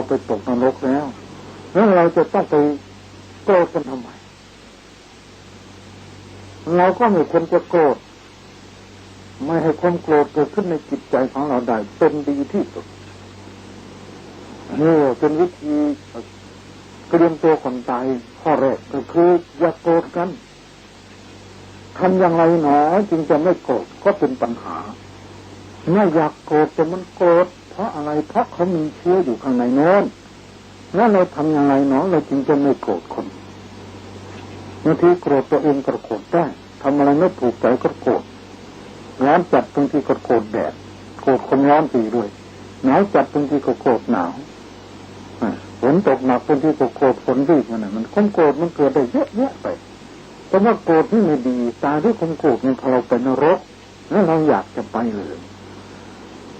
ไปตกนรกแล้วเราจะต้องไปโกรธกันทำไมเราก็ไม่ควรจะโกรธไม่ให้ความโกรธเกิดขึ้นในจิตใจของเราได้เป็นดีที่สุดนี่เป็นวิธีเตรียมตัวก่อนตายข้อแรกก็คืออย่าโกรธกันทำอย่างไรหนอจึงจะไม่โกรธก็เป็นปัญหาไม่อยากโกรธแต่มันโกรธเพราะอะไรเพราะเขามีเชื้ออยู่ข้างในโน้นแล้วเราทำอย่างไรหนอเราจึงจะไม่โกรธคนบางทีโกรธตัวเองก็โกรธได้ทำอะไรไม่ถูกใจก็โกรธร้อนจัดบางทีก็โกรธแดดโกรธคนร้อนตีด้วยหนาวจัดบางทีก็โกรธหนาวฝนตกหนักบางทีก็โกรธฝนวิ่งมันความโกรธมันเกิดได้เยอะแยะไปแต่ว่าโกรธนี่ไม่ดีตายด้วยความโกรธมันพาเราไปนรกแล้วเราอยากจะไปเลย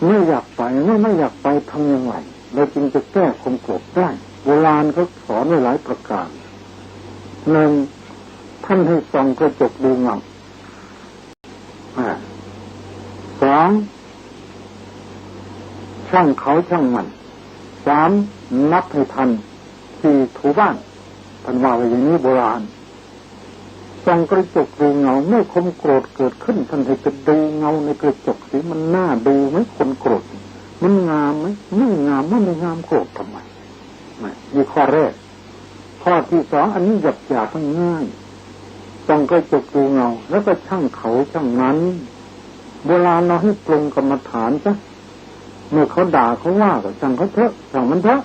ไม่อยากไปไม่อยากไปทำยังไงเราจึงจะแก้ความโกรธได้โบราณเขาสอนไว้หลายประการหนึ่งท่านให้ส่องกระจกดูเงาสองช่างเขาช่างมันสามนับให้ทันสี่ถูบ้านท่านว่าไว้อย่างนี้โบราณส่องกระจกดูเงาเมื่อความโกรธเกิดขึ้นท่านให้ไปดูเงาในกระจกสิมันน่าดูไหมคนโกรธมันงามไหมไม่งามไม่งามโกรธทำไมนี่ข้อแรกข้อที่สองอันนี้หยาบง่ายส่องกระจกดูเงาแล้วก็ช่างเขาช่างมันโบราณเราให้ปรุงกรรมฐานจ้ะเมื่อเขาด่าเขาว่าก็ช่างเขาเถอะช่างมันเถอะ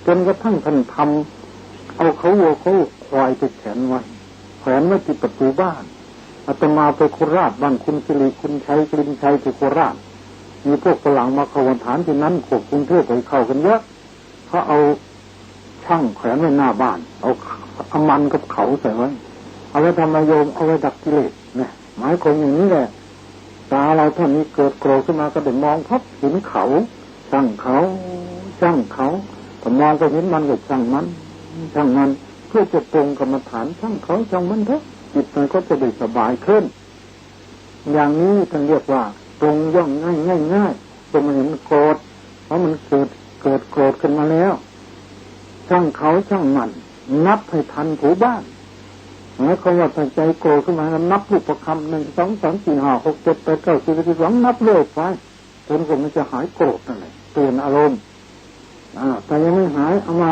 จนกระทั่งท่านทำเอาเขาวัวเขาควายไปแขวนไว้ที่ประตูบ้านอาตมาไปโคราชบ้านคุณสิริคุณชัยกลินชัยที่โคราชมีพวกฝรั่งมาเข้าฐานที่นั้นพวกกรุงเทพไปเข้ากันเยอะเขาเอาช่างแขวนไว้หน้าบ้านเอามันกับเขาใส่ไว้เอาไว้ทำประโยชน์เอาไว้ดักกิเลสเนี่ยหมายความอย่างนี้แหละตาเราท่านนี้เกิดโกรธขึ้นมาก็เดินมองพับเห็นเขาช่างเขาถ้ามองก็เห็นมันก็ช่างมันเพื่อจะปรงกรรมฐานช่างเขาช่างมันเถอะจิตมันก็จะได้สบายขึ้นอย่างนี้ท่านเรียกว่าตรงย่องง่ายจนมันเห็นโกรธเพราะมันเกิดโกรธขึ้นมาแล้วช่างเขาช่างมันนับให้ทันถูบ้านหมายความว่าถ้าใจโกรธขึ้นมานับลูกประคำ1 2 3 4 5 6 7 8 9 10 11 12นับเรื่อยไปจนกว่ามันจะหายโกรธนั่นแหละเปลี่ยนอารมณ์แต่ยังไม่หายเอามา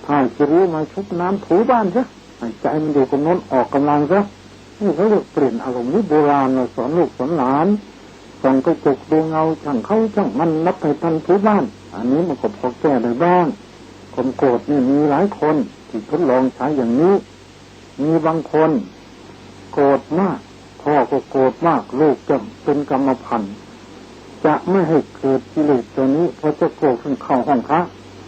ถ่ายจะรู้มาชุบน้ำถูบ้านซะให้ใจมันอยู่กับโน้นออกกำลังซะนี่เขาเรียกเปลี่ยนอารมณ์นี่โบราณเราสอนลูกสอนหลานส่องกระจกดูเงาช่างเขาช่างมันนับให้ทันถูบ้านอันนี้มันก็พอแก้ได้บ้างความโกรธนี่มีหลายคนที่ทดลองใช้อย่างนี้มีบางคนโกรธมากพ่อก็โกรธมากลูกจะเป็นกรรมพันธุ์จะไม่ให้เกิดกิเลสตัวนี้พอจะโกรธขึ้นเข้าห้องพระ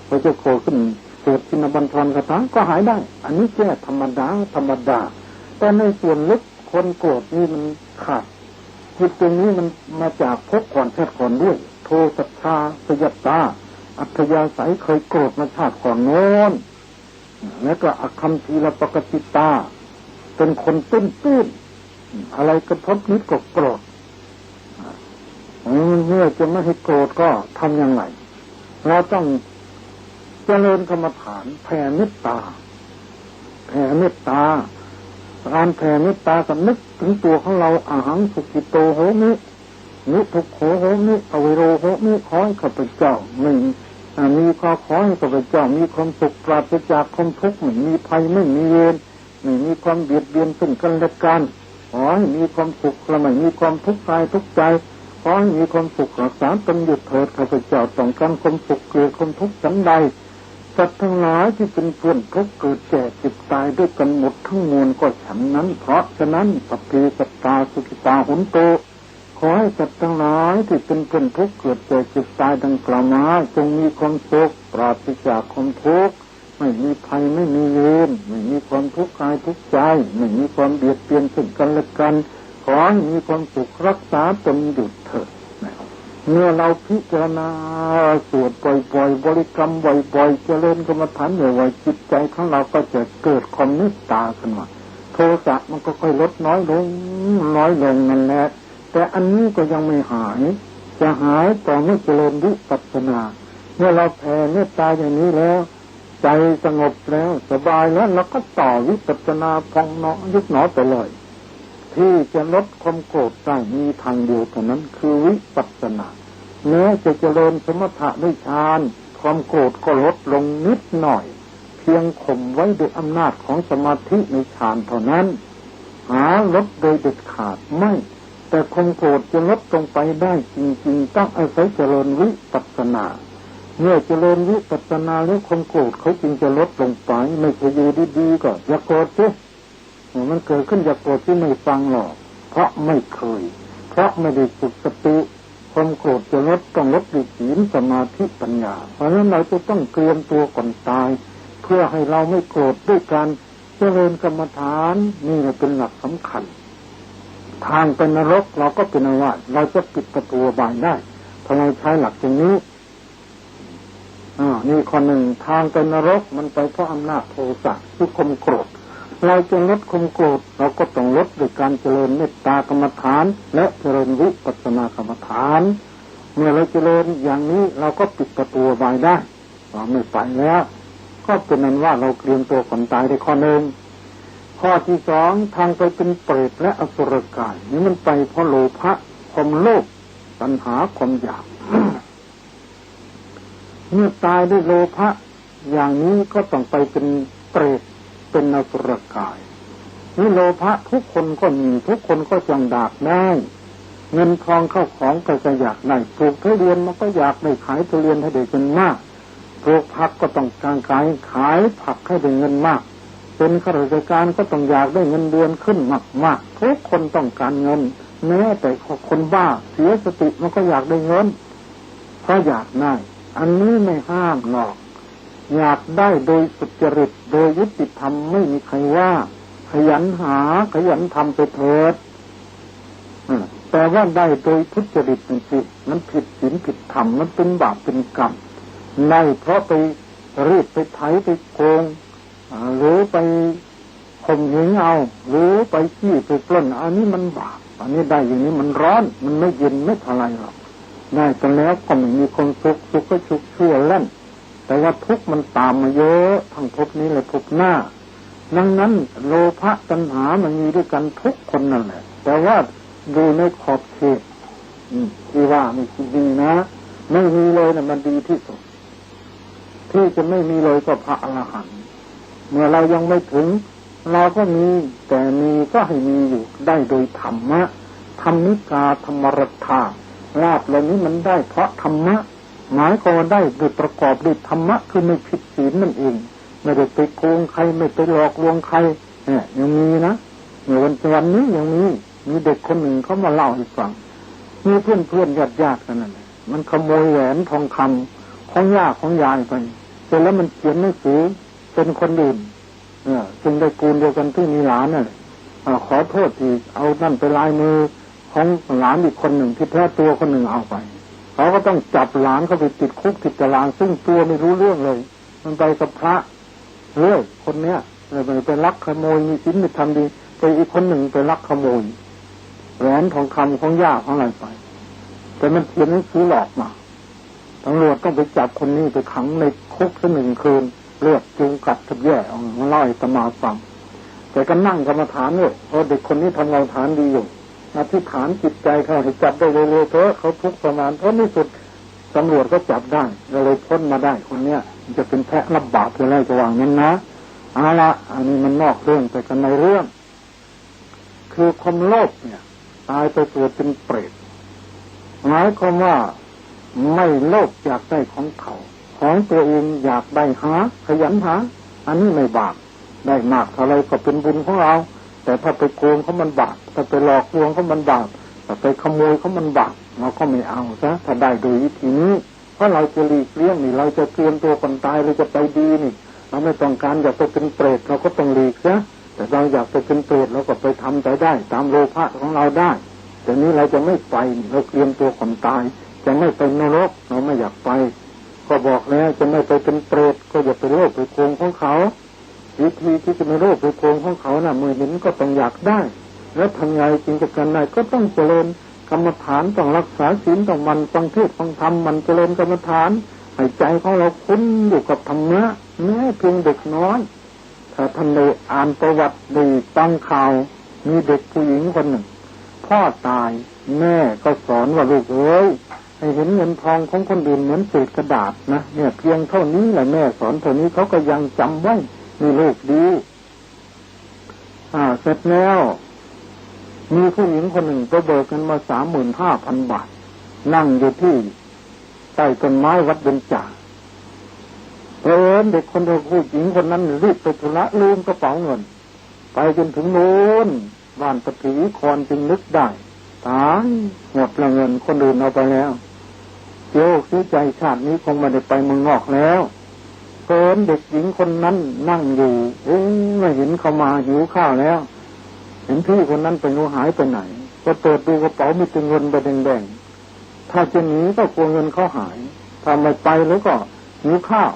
พอจะโกรธขึ้นเกิดชินบัญชรคาถาก็หายได้อันนี้แค่ธรรมดาแต่ในส่วนลึกคนโกรธนี่มันขาดจิตตรงนี้มันมาจากภพก่อนชาติก่อนด้วยโทสัชชาสยตาอัธยาศัยเคยโกรธมาชาติก่อนโน้นแล้วก็อคัมภีรปกติตาเป็นคนตื้นอะไรกระทบนิดก็โกรธเมื่อจะไม่ให้โกรธก็ทำยังไงเราต้องเจริญกรรมฐานแผ่เมตตาการแผ่เมตตาสำนึกถึงตัวของเราอาหังสุขิโตโหมินิทุกโขโหมิอวิโรโหมิขอให้ข้าพเจ้าไม่มีความขอให้ข้าพเจ้ามีความสุขปราศจากความทุกข์ไม่มีภัยไม่มีเวรไม่มีความเบียดเบียนซึ่งกันและกันขอให้มีความสุขและไม่มีความทุกข์กายทุกข์ใจขอให้มีความสุขรักษาตนอยู่เถิดข้าพเจ้าต้องการความสุขเกิดความทุกข์ฉันใดสัตว์ทั้งหลายที่เป็นเพื่อนทุกข์เกิดแก่เจ็บตายด้วยกันหมดทั้งมวลก็ฉันนั้นเพราะฉะนั้นสัพเพสัตตาสุขิตาหุนโตขอให้สัตว์ทั้งหลายที่เป็นเพื่อนทุกข์เกิดแก่เจ็บตายดังกล่าวมาจงมีความสุขปราศจากความทุกข์ไม่มีภัยไม่มีเวรไม่มีความทุกข์กายทุกข์ใจไม่มีความเบียดเบียนซึ่งกันและกันขอให้มีความสุขรักษาตนอยู่เถิดเมื่อเราพิจารณาสวดบ่อยๆบริกรรมบ่อยๆเจริญกรรมฐานบ่อยๆจิตใจของเราก็จะเกิดความเมตตาขึ้นมาโทสะมันก็ค่อยลดน้อยลงนั่นแหละแต่อันนี้ก็ยังไม่หายจะหายต่อเมื่อเจริญวิปัสสนา เมื่อเราแผ่เมตตาอย่างนี้แล้วใจสงบแล้วสบายแล้วเราก็ต่อวิปัสสนาพองเนาะยุบหนอไปเลยที่จะลดความโกรธได้มีทางเดียวเท่านั้นคือวิปัสสนาแม้จะเจริญสมถะด้วยฌานความโกรธก็ลดลงนิดหน่อยเพียงข่มไว้ด้วยอำนาจของสมาธิในฌานเท่านั้นหาลดโดยเด็ดขาดไม่แต่ความโกรธจะลดลงไปได้จริงๆต้องอาศัยเจริญวิปัสสนาเมื่อเจริญวิปัสสนาแล้วความโกรธเขาจึงจะลดลงไปไม่เคยอยู่ดีๆก็อย่าโกรธสิมันเกิดขึ้นอย่าโกรธที่ไม่ฟังหรอกเพราะไม่เคยเพราะไม่ได้ฝึกสติความโกรธจะลดต้องลดด้วยศีลสมาธิปัญญาเพราะฉะนั้นเราจะต้องเตรียมตัวก่อนตายเพื่อให้เราไม่โกรธด้วยการเจริญกรรมฐานนี่เป็นหลักสำคัญทางไปนรกเราก็เป็นว่าเราจะปิดประตูบายได้ถ้าเราใช้หลักตรงนี้นี่ข้อหนึ่งทางไปนรกมันไปเพราะอำนาจโทสะคือความโกรธเราจะลดความโกรธเราก็ต้องลดด้วยการเจริญเมตตากรรมฐานและเจริญวิปัสสนากรรมฐานเมื่อเราเจริญอย่างนี้เราก็ปิดประตูบายได้เราไม่ไปแล้วก็เป็นนั้นว่าเราเตรียมตัวก่อนตายได้ข้อหนึ่งข้อที่สองทางไปเป็นเปรตและอสุรกายนี่มันไปเพราะโลภะความโลภตัณหาความอยาก เมื่อตายด้วยโลภะอย่างนี้ก็ต้องไปเป็นเปรตเป็นอสุรกายนี่โลภะทุกคนก็มีทุกคนก็จังดากได้เงินทองเข้าของก็จะอยากได้ปลูกทุเรียนมันก็อยากได้ขายทุเรียนให้ได้เงินมากปลูกผักก็ต้องการขายผักให้ได้เงินมากเป็นข้าราชการก็ต้องอยากได้เงินเดือนขึ้นมากๆทุกคนต้องการเงินแม้แต่คนบ้าเสียสติมันก็อยากได้เงินเพราะอยากได้อันนี้ไม่ห้ามหรอกอยากได้โดยสุจริตโดยยุติธรรมไม่มีใครว่าขยันหาขยันทำไปเถิดแต่ว่าได้โดยทุจริตนั่นสิมันผิดศีลผิดธรรมมันเป็นบาปเป็นกรรมได้เพราะไปรีดไปไถไปโกงหรือไปข่มเหงเอาหรือไปขี้ไปปล้นอันนี้มันบาปอันนี้ได้อย่างนี้มันร้อนมันไม่เย็นไม่เท่าไรหรอกได้กันแล้วก็ไม่มีคนสุขก็ชุกชั่วเล่นแต่ว่าทุกข์มันตามมาเยอะทั้งภพนี้และภพหน้าดังนั้นโลภะตัณหามันมีด้วยกันทุกคนนั่นแหละแต่ว่าดูในขอบเขตที่ว่าไม่ดีนะไม่มีเลยนะมันดีที่สุดที่จะไม่มีเลยก็พระอรหันต์เมื่อเรายังไม่ถึงเราก็มีแต่มีก็ให้มีอยู่ได้โดยธรรมะธรรมิกาธรรมรัตถาลาภเหล่านี้มันได้เพราะธรรมะหมายก็ได้โดยประกอบด้วยธรรมะคือไม่ผิดศีลนั่นเองไม่ได้ไปโกงใครไม่ไปหลอกลวงใครเนี่ยยังมีนะเมื่อวันนี้ยังมีเด็กคนหนึ่งเขามาเล่าให้ฟังมีเพื่อนญาติกันนั่นมันขโมยแหวนทองคำของย่าของยายไปเสร็จแล้วมันเขียนหนังสือเป็นคนอื่นจึงได้กูลเดียวกันที่มีหลานน่ะขอโทษที่เอานั่นไปลายมือของหลานอีกคนหนึ่งที่แท้ตัวคนหนึ่งเอาไปเขาก็ต้องจับหลานเขาไปติดคุกติดตารางซึ่งตัวไม่รู้เรื่องเลยมันไปกับพระเรื่อยคนเนี้ยเลยไปลักขโมยมีศีลมีธรรมดีไปอีกคนหนึ่งไปลักขโมยแหวนทองคำของย่าของอะไรไปแต่มันเขียนหนังสือหลอกมาตำรวจต้องไปจับคนนี้ไปขังในคุกสัก1 คืนเลือดจุงกัดทับแย่มันเล่าให้ตมาฟังแต่ก็นั่งกรรมฐานเนี่ยเพราะเด็กคนนี้ทำกรรมฐานดีอยู่อธิษฐานจิตใจเขาให้จับได้เร็วๆเถอะเขาทุกข์ประมาณเพราะที่สุดตำรวจก็จับได้เลยพ้นมาได้คนเนี้ยจะเป็นแพะรับบาปอะไรจะวางนั้นนะเอาละอันนี้มันนอกเรื่องไปกันในเรื่องคือความโลภเนี่ยตายไปเกิดเป็นเปรตหมายความว่าไม่โลภอยากได้ของเขาของตัวเองอยากได้หาขยันหาอันนี้ไม่บาปได้มากเท่าไรก็เป็นบุญของเราแต่ถ้าไปโกงเขามันบาปถ้าไปหลอกลวงเขามันบาปถ้าไปขโมยเขามันบาปเราก็ไม่เอาซะถ้าได้โดยวิธีนี้เพราะเราจะหลีกเลี่ยงนี่เราจะเตรียมตัวก่อนตายเราจะไปดีนี่เราไม่ต้องการอยากไปเป็นเปรตเราก็ต้องหลีกซะแต่เราอยากไปเป็นเปรตเราก็ไปทำใจได้ตามโลภะของเราได้แต่นี้เราจะไม่ไปเราเตรียมตัวก่อนตายจะไม่ไปนรกเราไม่อยากไปก็บอกแล้วจะไม่ไปเป็นเปรตก็อย่าไปโลภไปโกงของเขาวิธีที่จะไม่โลภไปโกงของเขาน่ะมือเห็นก็ต้องอยากได้แล้วทำไงจึงจะกันได้ก็ต้องเจริญกรรมฐานต้องรักษาศีลต้องมันฟังเทศน์ฟังธรรมมันเจริญกรรมฐาน ให้ใจของเราคุ้นอยู่กับธรรมะแม้เพียงเด็กน้อยถ้าท่านได้อ่านประวัติได้ตั้งข่าวมีเด็กผู้หญิงคนหนึ่งพ่อตายแม่ก็สอนว่าลูกเอ้ยให้เห็นเงินทองของคนอื่นเหมือนเศษกระดาษนะเนี่ยเพียงเท่านี้แหละแม่สอนเท่านี้เขาก็ยังจำไว้มีลูกดีเสร็จแล้วมีผู้หญิงคนหนึ่งก็เบิกเงินมา 35,000 บาทนั่งอยู่ที่ใต้ต้นไม้วัดเบญจาเด็กคนเดียวผู้หญิงคนนั้นรีบไปธุระลืมกระเป๋าเงินไปจนถึงโน้นบ้านปฐีคอนจึงนึกได้ตายหมดละเงินคนอื่นเอาไปแล้วเจ้าซื้อใจชาตินี้คงไม่ได้ไปเมืองนอกแล้วเด็กหญิงคนนั้นนั่งอยู่ไม่เห็นเขามาหิวข้าวแล้วเห็นพี่คนนั้นไปนูหายไปไหนก็เปิดดูกระเป๋ามีแต่เงินใบแดงๆถ้าจะหนีก็กลัวเงินเขาหายถ้าไม่ไปแล้วก็หิวข้าว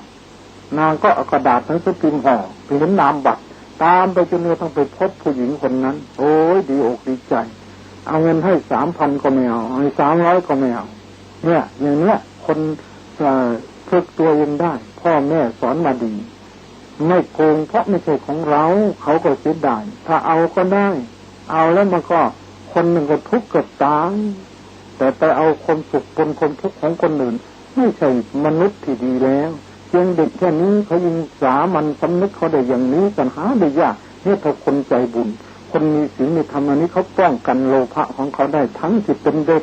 นางก็เอากระดาษหนังสือพิมพ์ห่อเป็นนามบัตรตามไปจนต้องไปพบผู้หญิงคนนั้นโอ้ยดีอกดีใจเอาเงินให้ 3,000 ก็ไม่เอาให้ 300 ก็ไม่เอาเนี่ยอย่างเนี้ยคนฝึกตัวเองได้พ่อแม่สอนมาดีไม่โกงเพราะไม่ใช่ของเราเขาก็เสียดายถ้าเอาก็ได้เอาแล้วมันก็คนหนึ่งก็ทุกข์เกิดตายแต่ไปเอาความสุขบนความทุกข์ของคนอื่นไม่ใช่มนุษย์ที่ดีแล้วเพียงเด็กแค่นี้เขายิงสามัญสำนึกเขาได้อย่างนี้กันหาได้ยากเนี่ยถ้าคนใจบุญคนมีศีลมีธรรมอันนี้เขาป้องกันโลภะของเขาได้ทั้งที่เป็นเด็ก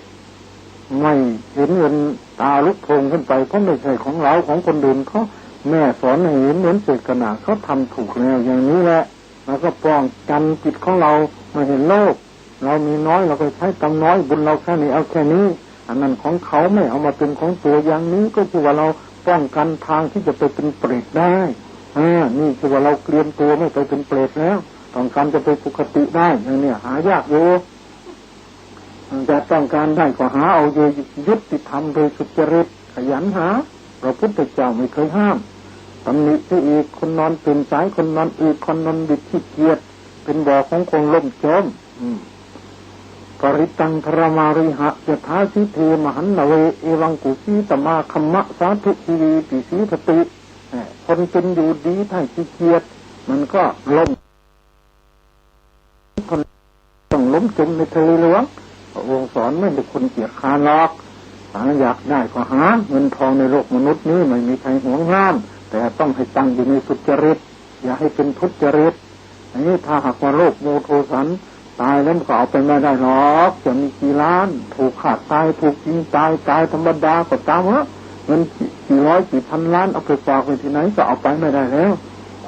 ไม่เห็นเงินตาลุกโพงขึ้นไปเพราะไม่ใช่ของเราของคนอื่นเขาแม่สอนให้เห็นเหมือนเศษกระดาษเขาทำถูกแล้วอย่างนี้แหละแล้วก็ป้องกันจิตของเราไม่เห็นโลภเรามีน้อยเราก็ใช้กำน้อยบุญเราแค่นี้เอาแค่นี้อันนั้นของเขาไม่เอามาเป็นของตัวอย่างนี้ก็คือว่าเราป้องกันทางที่จะไปเป็นเปรตได้นี่คือว่าเราเตรียมตัวไม่ไปเป็นเปรตแล้วต้องการจะไปสุคติได้อย่างนี้หายากอยู่จะต้องการได้ก็หาเอาโดยยุติธรรมโดยสุจริตขยันหาพระพุทธเจ้าไม่เคยห้ามตำหนิที่อีกคนนอนตื่นสายคนนอนอืดคนนอนบิดขี้เกียจเป็นบ่อของคนล่มจมปริตังธรมาริหะยถาสิเทมหันนเวเอวังกุสีตมาคัมมะสาธุทีวีปิสีปติคนเป็นอยู่ดีถ้าขี้เกียจมันก็ล่มคนต้องล้มจมในทะเลหลวงพระองค์สอนไม่เป็นคนเกียจคร้านหรอกอยากได้ก็หาเงินทองในโลกมนุษย์นี้ไม่มีใครหวงห้ามแต่ต้องให้ตั้งอยู่ในสุจริตอย่าให้เป็นทุจริตอันนี้ถ้าหากว่าโลภโมโทสันตายแล้วก็เอาไปไม่ได้หรอกจะมีกี่ล้านถูกขาดตายถูกยิงตายธรรมดาก็ตามวะเงินกี่ร้อยกี่พันล้านเอาไปฝากไว้ที่ไหนก็เอาไปไม่ได้แล้ว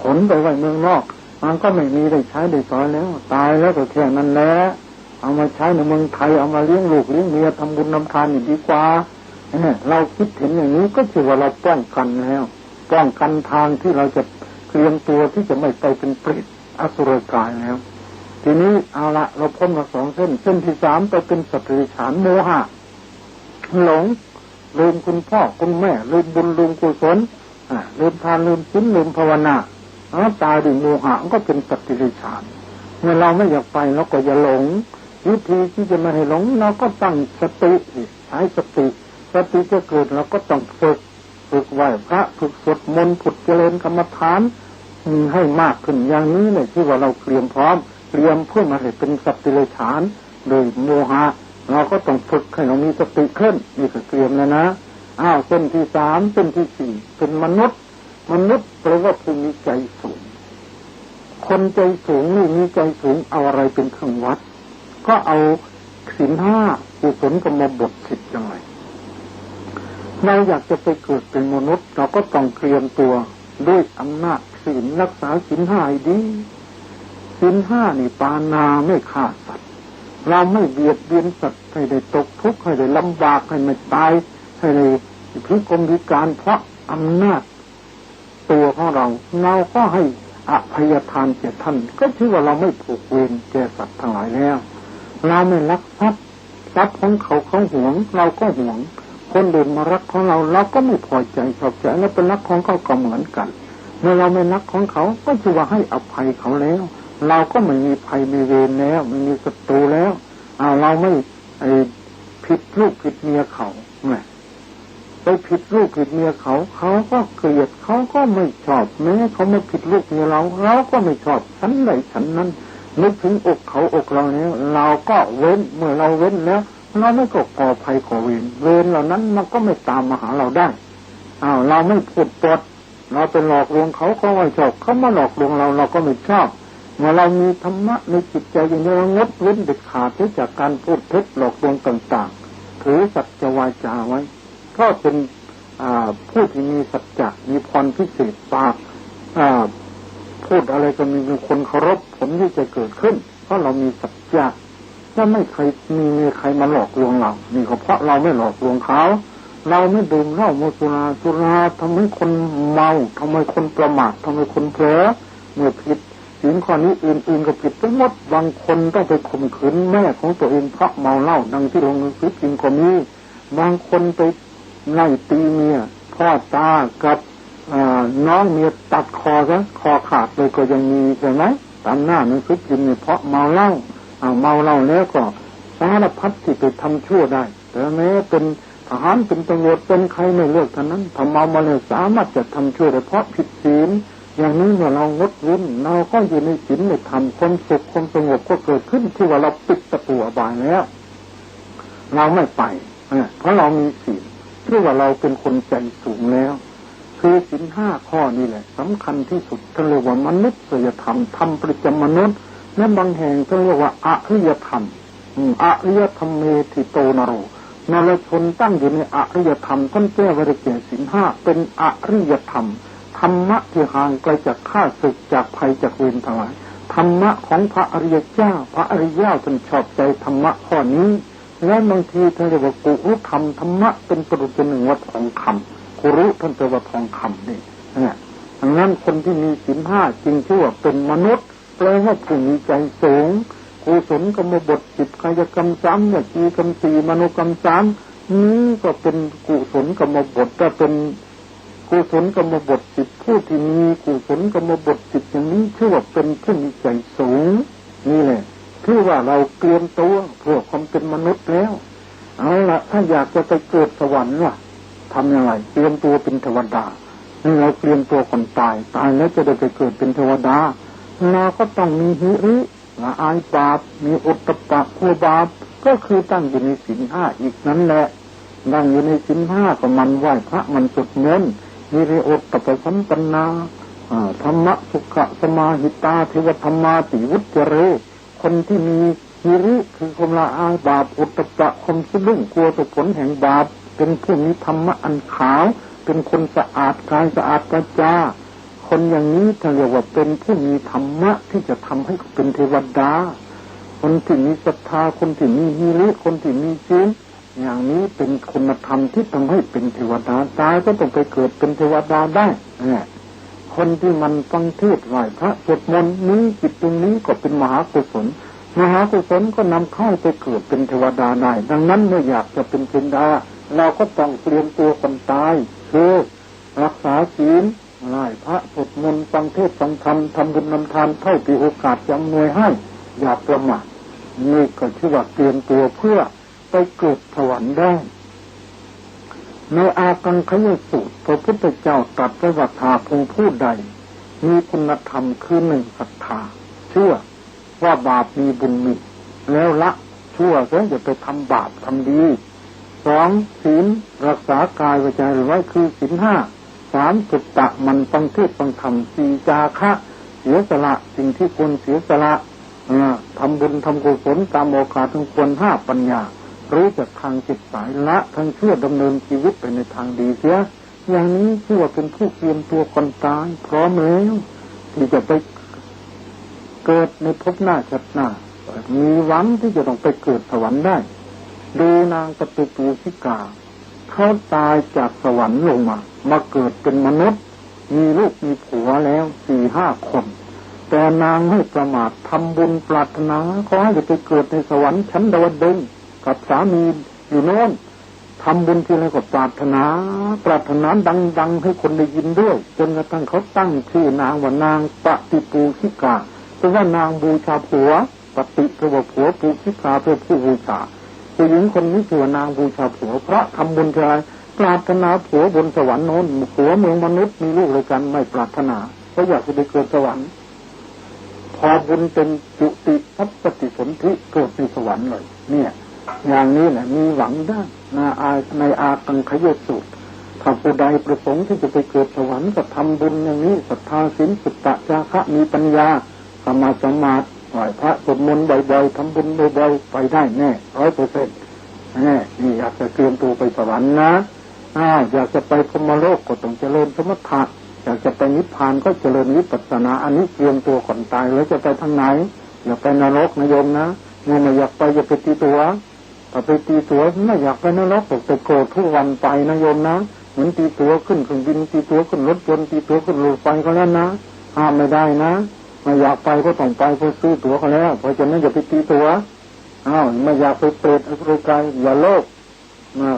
ขนไปไว้เมืองนอกมันก็ไม่มีได้ใช้ได้สอยแล้วตายแล้วก็แค่นั้นแหละเอามาใช้ในเมืองไทยเอามาเลี้ยงลูกเลี้ยงเมียทำบุญนำทานดีกว่าเราคิดเห็นอย่างนี้ก็ถือว่าเราป้องกันแล้วป้องกันทางที่เราจะเตรียมตัวที่จะไม่ไปเป็นเปรตอสุรกายแล้วทีนี้เอาละเราพ้นมา2 เส้นที่ 3ไปเป็นสัตว์เดรัจฉานโมหะหลงลืมคุณพ่อคุณแม่ลืมบุญลืมกุศลลืมทานลืมศีลลืมภาวนาตายด้วยโมหะก็เป็นสัตว์เดรัจฉานเมื่อเราไม่อยากไปเราก็อย่าหลงวิธีที่จะไม่ให้หลงเราก็ตั้งสติใช้สติจะเกิดเราก็ต้องฝึกไหว้พระฝึกสวดมนต์ฝึกเจริญกรรมฐานให้มากขึ้นอย่างนี้เนี่ยที่ว่าเราเตรียมพร้อมเตรียมเพื่อมาให้เป็นสัตว์เดรัจฉานโดยโมหะเราก็ต้องฝึกให้เรามีสติขึ้นนี่ก็เตรียมแล้วนะเส้นที่ 3เส้นที่ 4เป็นมนุษย์แปลว่าผู้มีใจสูงคนใจสูงนี่มีใจสูงเอาอะไรเป็นเครื่องวัดก็เอาศีล 5กุศลกรรมบท10ยังไงเราอยากจะไปเกิดเป็นมนุษย์เราก็ต้องเตรียมตัวด้วยอำนาจศีลรักษาศีล 5ให้ดีศีล 5นี่ปานาไม่ฆ่าสัตว์เราไม่เบียดเบียนสัตว์ให้ได้ตกทุกข์ให้ได้ลำบากให้ไม่ตายให้ได้พิกลพิการเพราะอำนาจตัวของเราก็ให้อภัยทานแก่ท่านก็ถือว่าเราไม่ผูกเวรแก่สัตว์ทั้งหลายแล้วเราไม่รักทรัพย์ของเขาหวงเราก็หวงคนเดินมารักของเราเราก็ไม่พอใจชอบใจแล้วเป็นรักของเขาก็เหมือนกันเมื่อเราไม่รักของเขาก็ถือว่าให้อภัยเขาแล้วเราก็ไม่มีภัยมีเวรแล้วไม่มีศัตรูแล้วเราไม่ผิดลูกผิดเมียเขาไงไป ผิดลูกผิดเมียเขาก็เกลียดเขาก็ไม่ชอบแม้เขามาผิดลูกเมียเราก็ไม่ชอบฉันใดฉันนั้นนึกถึงอกเขาอกเราแล้วเราก็เว้นเมื่อเราเว้นแล้วเราไม่ก่อภัยก่อเวรเหล่านั้นมันก็ไม่ตามมาหาเราได้เราไม่พูดปดเราไปหลอกลวงเขาไม่ชอบเขามาหลอกลวงเราก็ไม่ชอบเมื่อเรามีธรรมะในจิตใจอย่างนี้เรางดเว้นเด็ดขาดจากการพูดเท็จหลอกลวงต่างๆถือสัจวาจาไว้ก็เป็นผู้ที่มีสัจจะมีพรพิเศษปากพูดอะไรก็มีคนเคารพผลที่จะเกิดขึ้นเพราะเรามีสัจจะและไม่เคยมีใครมาหลอกลวงเรานี่ก็เพราะเราไม่หลอกลวงเขาเราไม่ดื่มเหล้าสุราทำให้คนเมาทำให้คนประมาททำให้คนเผลอเมื่อผิดศีลข้อนี้อื่นๆก็ผิดทั้งหมดบางคนต้องไปข่มขืนแม่ของตัวเองเพราะเมาเหล้าดังที่ลงหนังสือพิมพ์ก็มีบางคนไปไล่ตีเมียพ่อตากับน้องเมียตัดคอซะคอขาดเลยก็ยังมีใช่ไหมตามหน้าหนังสือพิมพ์นี่เพราะเมาเหล้าเมาเหล้าแล้วก็สารพัดที่ไปทำชั่วได้แต่แม้เป็นทหารเป็นตำรวจเป็นใครไม่เลือกเท่านั้นถ้าเมามาแล้วสามารถจะทำชั่วได้เพราะผิดศีลอย่างนี้เมื่อเรางดเว้นเราก็อยู่ในศีลในธรรมความสุขความสงบก็เกิดขึ้นที่ว่าเราปิดประตูอบายแล้วเราไม่ไปเพราะเรามีศีลที่ว่าเราเป็นคนใจสูงแล้วคือศีล5 ข้อนี่แหละสำคัญที่สุดท่านเรียกว่ามนุษยธรรมธรรมประจำมนุษย์และบางแห่งท่านเรียกว่าอริยธรรมอริยธรรมเมธิโตนโรนรชนตั้งอยู่ในอริยธรรมท่านแก้ไว้ในศีล5เป็นอริยธรรมธรรมะที่ห่างไกลจากข้าศึกจากภัยจากเวรทั้งหลายธรรมะของพระอริยเจ้าพระอริยเจ้าท่านชอบใจธรรมะข้อนี้และบางทีท่านเรียกว่ากุรุธรรมธรรมะเป็นประดุจหนึ่งวัดทองคำกุรุท่านแปลว่าทองคำนี่ดังนั้นคนที่มีศีล5จริงชื่อว่าเป็นมนุษย์แปลว่าผู้มีใจสูงกุศลกรรมบท10กายกรรม3วจีกรรม4มโนกรรม3นี้ก็เป็นกุศลกรรมบทก็เป็นกุศลกรรมบท10ผู้ที่มีกุศลกรรมบท10อย่างนี้ชื่อว่าเป็นผู้มีใจสูงนี่แหละคือว่าเราเตรียมตัวเพื่อความเป็นมนุษย์แล้วเอาละถ้าอยากจะไปเกิดสวรรค์ล่ะทำยังไงเตรียมตัวเป็นเทวดานี่เราเตรียมตัวก่อนตายแล้วจะได้ไปเกิดเป็นเทวดาเราก็ต้องมีหิริละอายบาปมีอุตตปะกลัวบาปก็คือตั้งอยู่ในศีล5อีกนั้นแหละตั้งอยู่ในศีล5ก็มันไหว้พระมันสวดมนต์มีเรโอตตปสัมปันนาธรรมะสุขะสมาหิตาเทวธรรมาติวุจเรคนที่มีหิริคือความละอายบาปอุตตปะความสะดุ้งกลัวต่อผลแห่งบาปเป็นผู้มีธรรมะอันขาวเป็นคนสะอาดกายสะอาดวาจาคนอย่างนี้ท่านเรียกว่าเป็นผู้มีธรรมะที่จะทำให้เป็นเทวดาคนที่มีศรัทธาคนที่มีหิริคนที่มีศีลอย่างนี้เป็นคุณธรรมที่ทำให้เป็นเทวดาตายก็ต้องไปเกิดเป็นเทวดาได้คนที่มันฟังเทศน์ไหว้พระสวดมนต์นี้จิตตรงนี้ก็เป็นมหากุศลก็นำเข้าไปเกิดเป็นเทวดาได้ดังนั้นเมื่ออยากจะเป็นเทวดาเราก็ต้องเตรียมตัวคนตายคือรักษาศีลไหว้พระสวดมนต์ฟังเทศน์ฟังธรรมทำบุญนำทานเท่าที่โอกาสจะอำนวยให้อย่าประมาทนี่ก็ชื่อว่าเตรียมตัวเพื่อไปเกิดสวรรค์ได้ในอากังขยสูตรพระพุทธเจ้าตรัสไว้ว่าถ้าผู้ใดมีคุณธรรมคือ1ศรัทธาเชื่อว่าบาปมีบุญมีแล้วละชั่วเสียอย่าไปทำบาปทำดี2ศีลรักษากายวาจาไว้คือศีล5 3สุตตะมันฟังเทศน์ฟังธรรม4จาคะเสียสละสิ่งที่ควรเสียสละทำบุญทำกุศลตามโอกาสทั้งควร5ปัญญารู้จักทางจิตสายละทั้งชั่วดำเนินชีวิตไปในทางดีเสียอย่างนี้ชื่อว่าเป็นผู้เตรียมตัวก่อนตายพร้อมแล้วที่จะไปเกิดในภพหน้าชาติหน้ามีหวังที่จะต้องไปเกิดสวรรค์ได้ดูนางปฏิปูสิกาเขาตายจากสวรรค์ลงมาเกิดเป็นมนุษย์มีลูกมีผัวแล้ว 4-5 คนแต่นางไม่ประมาททำบุญปรารถนาขอให้ไปเกิดในสวรรค์ชั้นดาวดึงส์กับสามีอยู่โน่นทำบุญที่ไรก็ปรารถนาดังๆให้คนได้ยินด้วยจนกระทั่งเขาตั้งชื่อนางว่านางปฏิปูสิกาเพราะว่านางบูชาผัวปฏิแปลว่าผัวปูสิกาเพื่อผู้บูชาผู้หญิงคนนี้ชื่อว่านางบูชาผัวเพราะทำบุญทีไร ปรารถนาผัวบนสวรรค์โน้นผัวเมืองมนุษย์มีลูกเลยกันไม่ปรารถนาเพราะอยากจะไปเกิดสวรรค์พอบุญเป็นจุติทัพปฏิสนธิเกิดในสวรรค์เลยเนี่ยอย่างนี้แหละมีหวังได้ในอากังขยสูตรถ้าผู้ใดประสงค์ที่จะไปเกิดสวรรค์ก็ทำบุญอย่างนี้ศรัทธาศีลสุตตะจาคะมีปัญญาสมาสมาธิไหว้พระสวดมนต์บ่อยๆทำบุญบ่อยๆไปได้แน่ 100%แน่นี่อยากจะเตรียมตัวไปสวรรค์นะอยากจะไปพรหมโลกก็ต้องเจริญสมถะอยากจะไปนิพพานก็เจริญวิปัสสนาอันนี้เตรียมตัวก่อนตายแล้วจะไปทางไหนอย่าไปนรกนะโยมนะไม่อยากไปอย่าไปตีตัวถ้าไปตีตัวไม่อยากไปนรกไปโกรธทุกวันไปนะโยมนะเหมือนตีตัวขึ้นเครื่องบินตีตัวขึ้นรถยนต์ตีตัวขึ้นรถไฟก็แล้วนะห้ามไม่ได้นะไม่อยากไปก็ต้องไปเพราะซื้อตั๋วเขาแล้วเพราะฉะนั้นอย่าไปตีตัวไม่อยากไปเปรตอสุรกายอย่าโลภ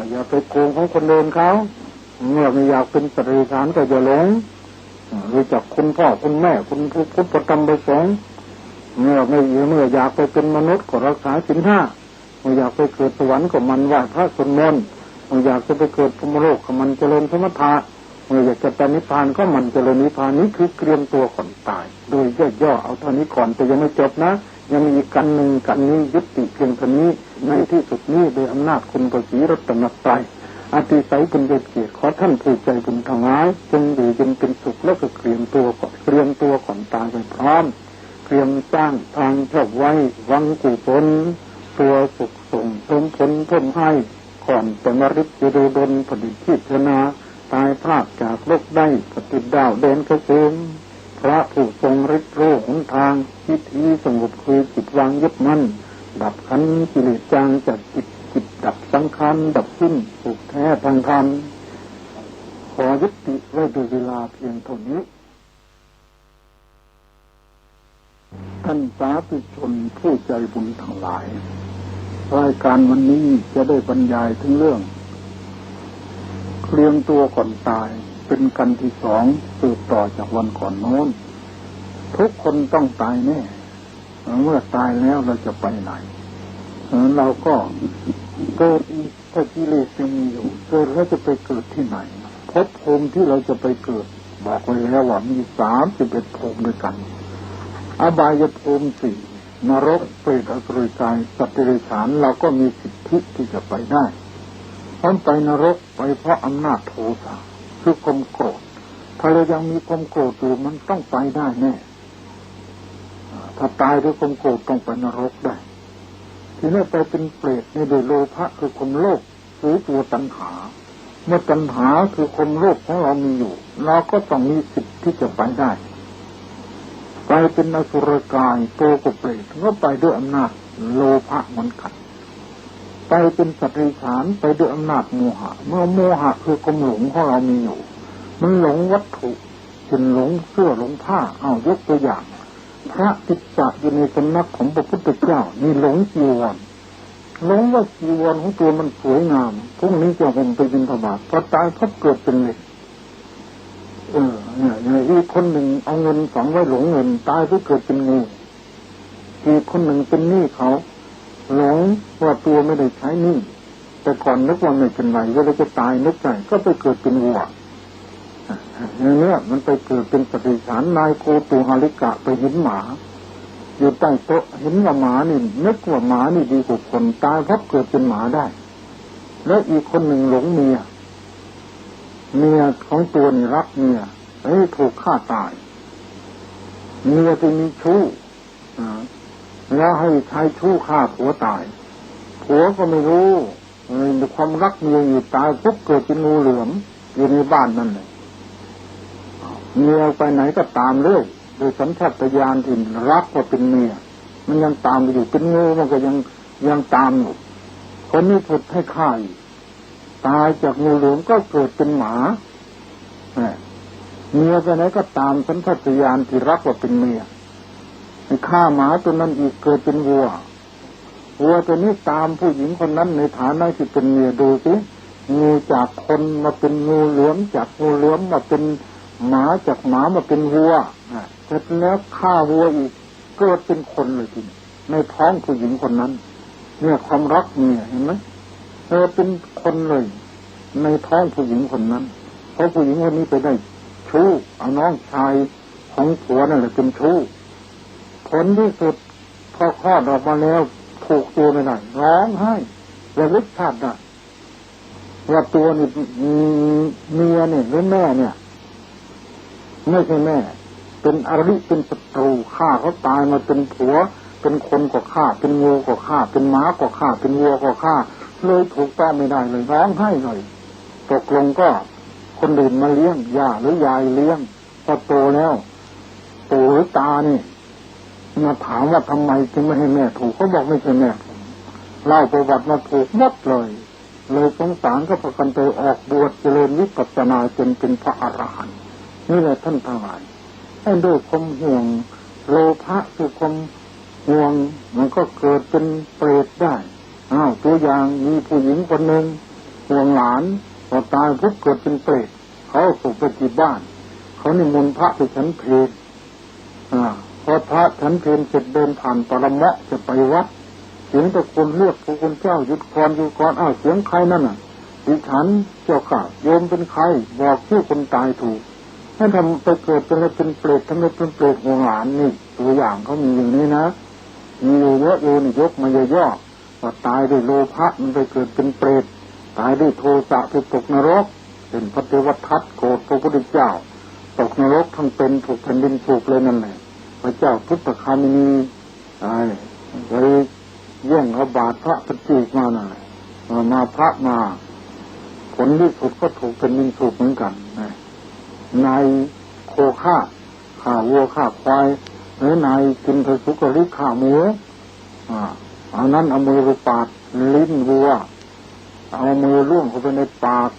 อย่าไปโกงของคนเดินเขาเมื่อไม่อยากเป็นสัตว์เดรัจฉานก็อย่าหลงรู้จักคุณพ่อคุณแม่คุณพุทธธรรมประสงค์เมื่ออยากไปเป็นมนุษย์ก็รักษาศีล 5เมื่ออยากไปเกิดสวรรค์ก็มันไหว้พระสวดมนต์เมื่ออยากจะไปเกิดพรหมโลกก็มันเจริญสมถะเมื่ออยากจะไปนิพพานก็มันเจริญนิพพานนี้คือเตรียมตัวก่อนตายโดยย่อๆเอาเท่านี้ก่อนแต่ยังไม่จบนะยังมีอีกกันหนึ่งกันนี้ยุติเพียงเท่านี้ในที่สุดนี้โดยอำนาจคุณพระศรีรัตนตรัยอธิไสยบุญเกียรติขอท่านผู้ใจบุญทั้งหลายจงอยู่เย็นเป็นสุขแล้วก็เตรียมตัวก่อนตายไปพร้อมเตรียมสร้างทางชอบไว้วังกุศลตัวสุขส่งสมผลเพิ่มให้ก่อนจะมฤตจะดูดลผลิตพิจนาตายพลาดจากโลกได้ปฏิดาวเดินกระเซิงพระผู้ทรงฤทธิ์รู้หนทางวิธีสงบคือจิตวางยึดมั่นดับขันธ์กิเลสจางจากจิตดับสังขารดับสิ้นสุขแท้ทางธรรมขอยุติไว้ด้วยเวลาเพียงเท่านี้ท่านสาธุชนผู้ใจบุญทั้งหลายรายการวันนี้จะได้บรรยายถึงเรื่องเตรียมตัวก่อนตายเป็นกันที่2สืบต่อจากวันก่อนโน้นทุกคนต้องตายแน่เมื่อตายแล้วเราจะไปไหนเราก็เกิดอีกถ้ากิเลสยังมีอยู่เกิดแล้วจะไปเกิดที่ไหนภพภูมิที่เราจะไปเกิดบอกไว้แล้วว่ามี31ภูมิด้วยกันอบายภูมิ4นรกเปรตอสุรกายสัตว์เดรัจฉานเราก็มีสิทธิที่จะไปได้เพราะไปนรกไปเพราะอำนาจโทสะคือความโกรธถ้าเรายังมีความโกรธอยู่มันต้องไปได้แน่ถ้าตายด้วยความโกรธต้องไปนรกได้ทีนี้ไปเป็นเปรตในโดยโลภะคือความโลภหรือตัวตัณหาเมื่อตัณหาคือความโลภของเรามีอยู่เราก็ต้องมีสิทธิ์ที่จะไปได้ไปเป็นอสุรกายโตกับเปรตก็ไปด้วยอำนาจโลภะเหมือนกันไปเป็นสัตว์เดรัจฉานไปด้วยอำนาจโมหะเมื่อโมหะคือความหลงของเรามีอยู่มันหลงวัตถุจนหลงเสื้อหลงผ้ายกตัวอย่างพระติสสะอยู่ในสำนักของพระพุทธเจ้านี่หลงจีวรหลงว่าจีวรของตัวมันสวยงามพรุ่งนี้จะห่มไปบิณฑบาตพอตายก็เกิดเป็นเหล็กเนี่ยอีกคนหนึ่งเอาเงินฝังไว้หลงเงินตายก็เกิดเป็นงูอีกคนหนึ่งเป็นหนี้เขาหลงว่าตัวไม่ได้ใช้หนี้แต่ก่อนนึกว่าไม่เป็นไรเวลาจะตายนึกใจก็ไปเกิดเป็นวัวอย่างนี้มันไปเกิดเป็นสัตว์เดรัจฉานนายโกตุหาริกะไปเห็นหมาอยู่ใต้โต๊ะเห็นว่าหมานี่นึกว่าหมานี่ดีกว่าคนตายเพราะเกิดเป็นหมาได้แล้วอีกคนหนึ่งหลงเมียของตัวนี่รักเมียถูกฆ่าตายเมียที่มีชู้แล้วให้ชายชู้ฆ่าผัวตายผัวก็ไม่รู้ในความรักเมียอยู่ตายปุ๊บเกิดเป็นงูเหลือมอยู่ในบ้านนั่นเลยเมียไปไหนก็ตามเลยโดยสัญชาตญาณที่รักว่าเป็นเมียมันยังตามไปอยู่เป็นงูมันก็ยังตามอยู่คนนี้ถูกให้ฆ่าตายจากงูเหลือมก็เกิดเป็นหมาเมียไปไหนก็ตามสัญชาตญาณที่รักว่าเป็นเมียฆ่าหมาตัวนั้นอีกเกิดเป็นวัวตัวนี้ตามผู้หญิงคนนั้นในฐานะที่เป็นเมียดูสิงูจากคนมาเป็นงูเหลือมจากงูเหลือมมาเป็นหมาจากหมามาเป็นวัวเสร็จแล้วฆ่าวัวอีกเกิดเป็นคนเลยทีในท้องผู้หญิงคนนั้นเนี่ยความรักเมียเห็นไหมเป็นคนเลย ในท้องผู้หญิงคนนั้นเพราะผู้หญิงคนนี้ไปได้ชู้เอาน้องชายของผัวนั่นแหละเป็นชู้ผลที่สุดพอคลอดออกมาแล้วถูกตัวไม่ได้ร้องไห้ระลึกชาติได้ว่าตัวนี่เมียเนี่ยหรือแม่เนี่ยไม่ใช่แม่เป็นอริเป็นศัตรูฆ่าเขาตายมาเป็นผัวเป็นคนก็ฆ่าเป็นงูก็ฆ่าเป็นม้าก็ฆ่าเป็นวัวก็ฆ่าเลยถูกต้องไม่ได้เลยร้องไห้หน่อยตกลงก็คนอื่นมาเลี้ยงย่าหรือยายเลี้ยงพอโตแล้วปู่หรือตานี่มาถามว่าทำไมจึงไม่ให้แม่ถูกเขาบอกไม่ใช่แม่เล่าประวัติมาถูกหมดเลยสงสารก็พากันไปออกบวชเจริญวิปัสสนาจนเป็นพระอรหันต์นี่แหละท่านทั้งหลายให้ด้วยความห่วงโลภะคือความห่วงมันก็เกิดเป็นเปรตได้ตัวอย่างมีผู้หญิงคนหนึ่งห่วงหลานพอตายปุ๊บเกิดเป็นเปรตเขาส่งไปที่บ้านเขานิมนต์พระไปฉันเพลพอพระฉันเพลเสร็จเดินผ่านปรมะจะไปวัดเสียงตะโกนเรียกพระคุณเจ้าหยุดก่อนเสียงใครนั่นน่ะดิฉันเจ้าค่ะโยมเป็นใครบอกชื่อคนตายถูกให้ทำไปเกิดเป็นเปรตทำไมเป็นเปรตห่วงหลานนี่ตัวอย่างเขามีอย่างนี้นะมีอยู่เยอะเลยนี่ยกมาย่อๆว่าตายด้วยโลภะมันไปเกิดเป็นเปรตตายด้วยโทสะไปตกนรกเป็นพระเทวทัตโกรธพระพุทธเจ้าตกนรกทั้งเป็นถูกแผ่นดินถูกเลยนั่นแหละพระเจ้าพุทธคามินีไปแย่งเอาบาตรพระปฏิกมาน่ะมาพระมาผลที่สุดก็ถูกแผ่นดินถูกเหมือนกันนายโคฆ่าวัวฆ่าควายหรือนายกินพระสุกริฆ่าหมูเอานั้นเอามือไปปาดลิ้นวัวเอามือล่วงเข้าไปในปาก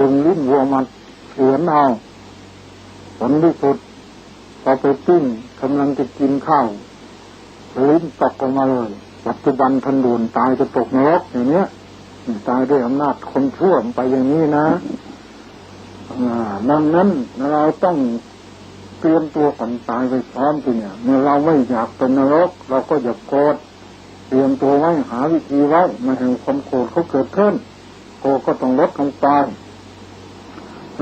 ดึงลิ้นวัวมาเฉือนเอาผลที่สุดพอไปปิ้งกำลังจะกินข้าวลิ้นตกออกมาเลยปัจจุบันทันด่วนตายจะตกนรกอย่างเนี้ยตายด้วยอำนาจคนชั่วไปอย่างนี้นะดังนั้นเราต้องเตรียมตัวก่อนตายไปพร้อมทีเนี่ยเมื่อเราไม่อยากเป็นนรกเราก็อย่าโกรธเตรียมตัวไว้หาวิธีไว้มาให้ความโกรธเขาเกิดขึ้นโกรธก็ต้องลดลงไป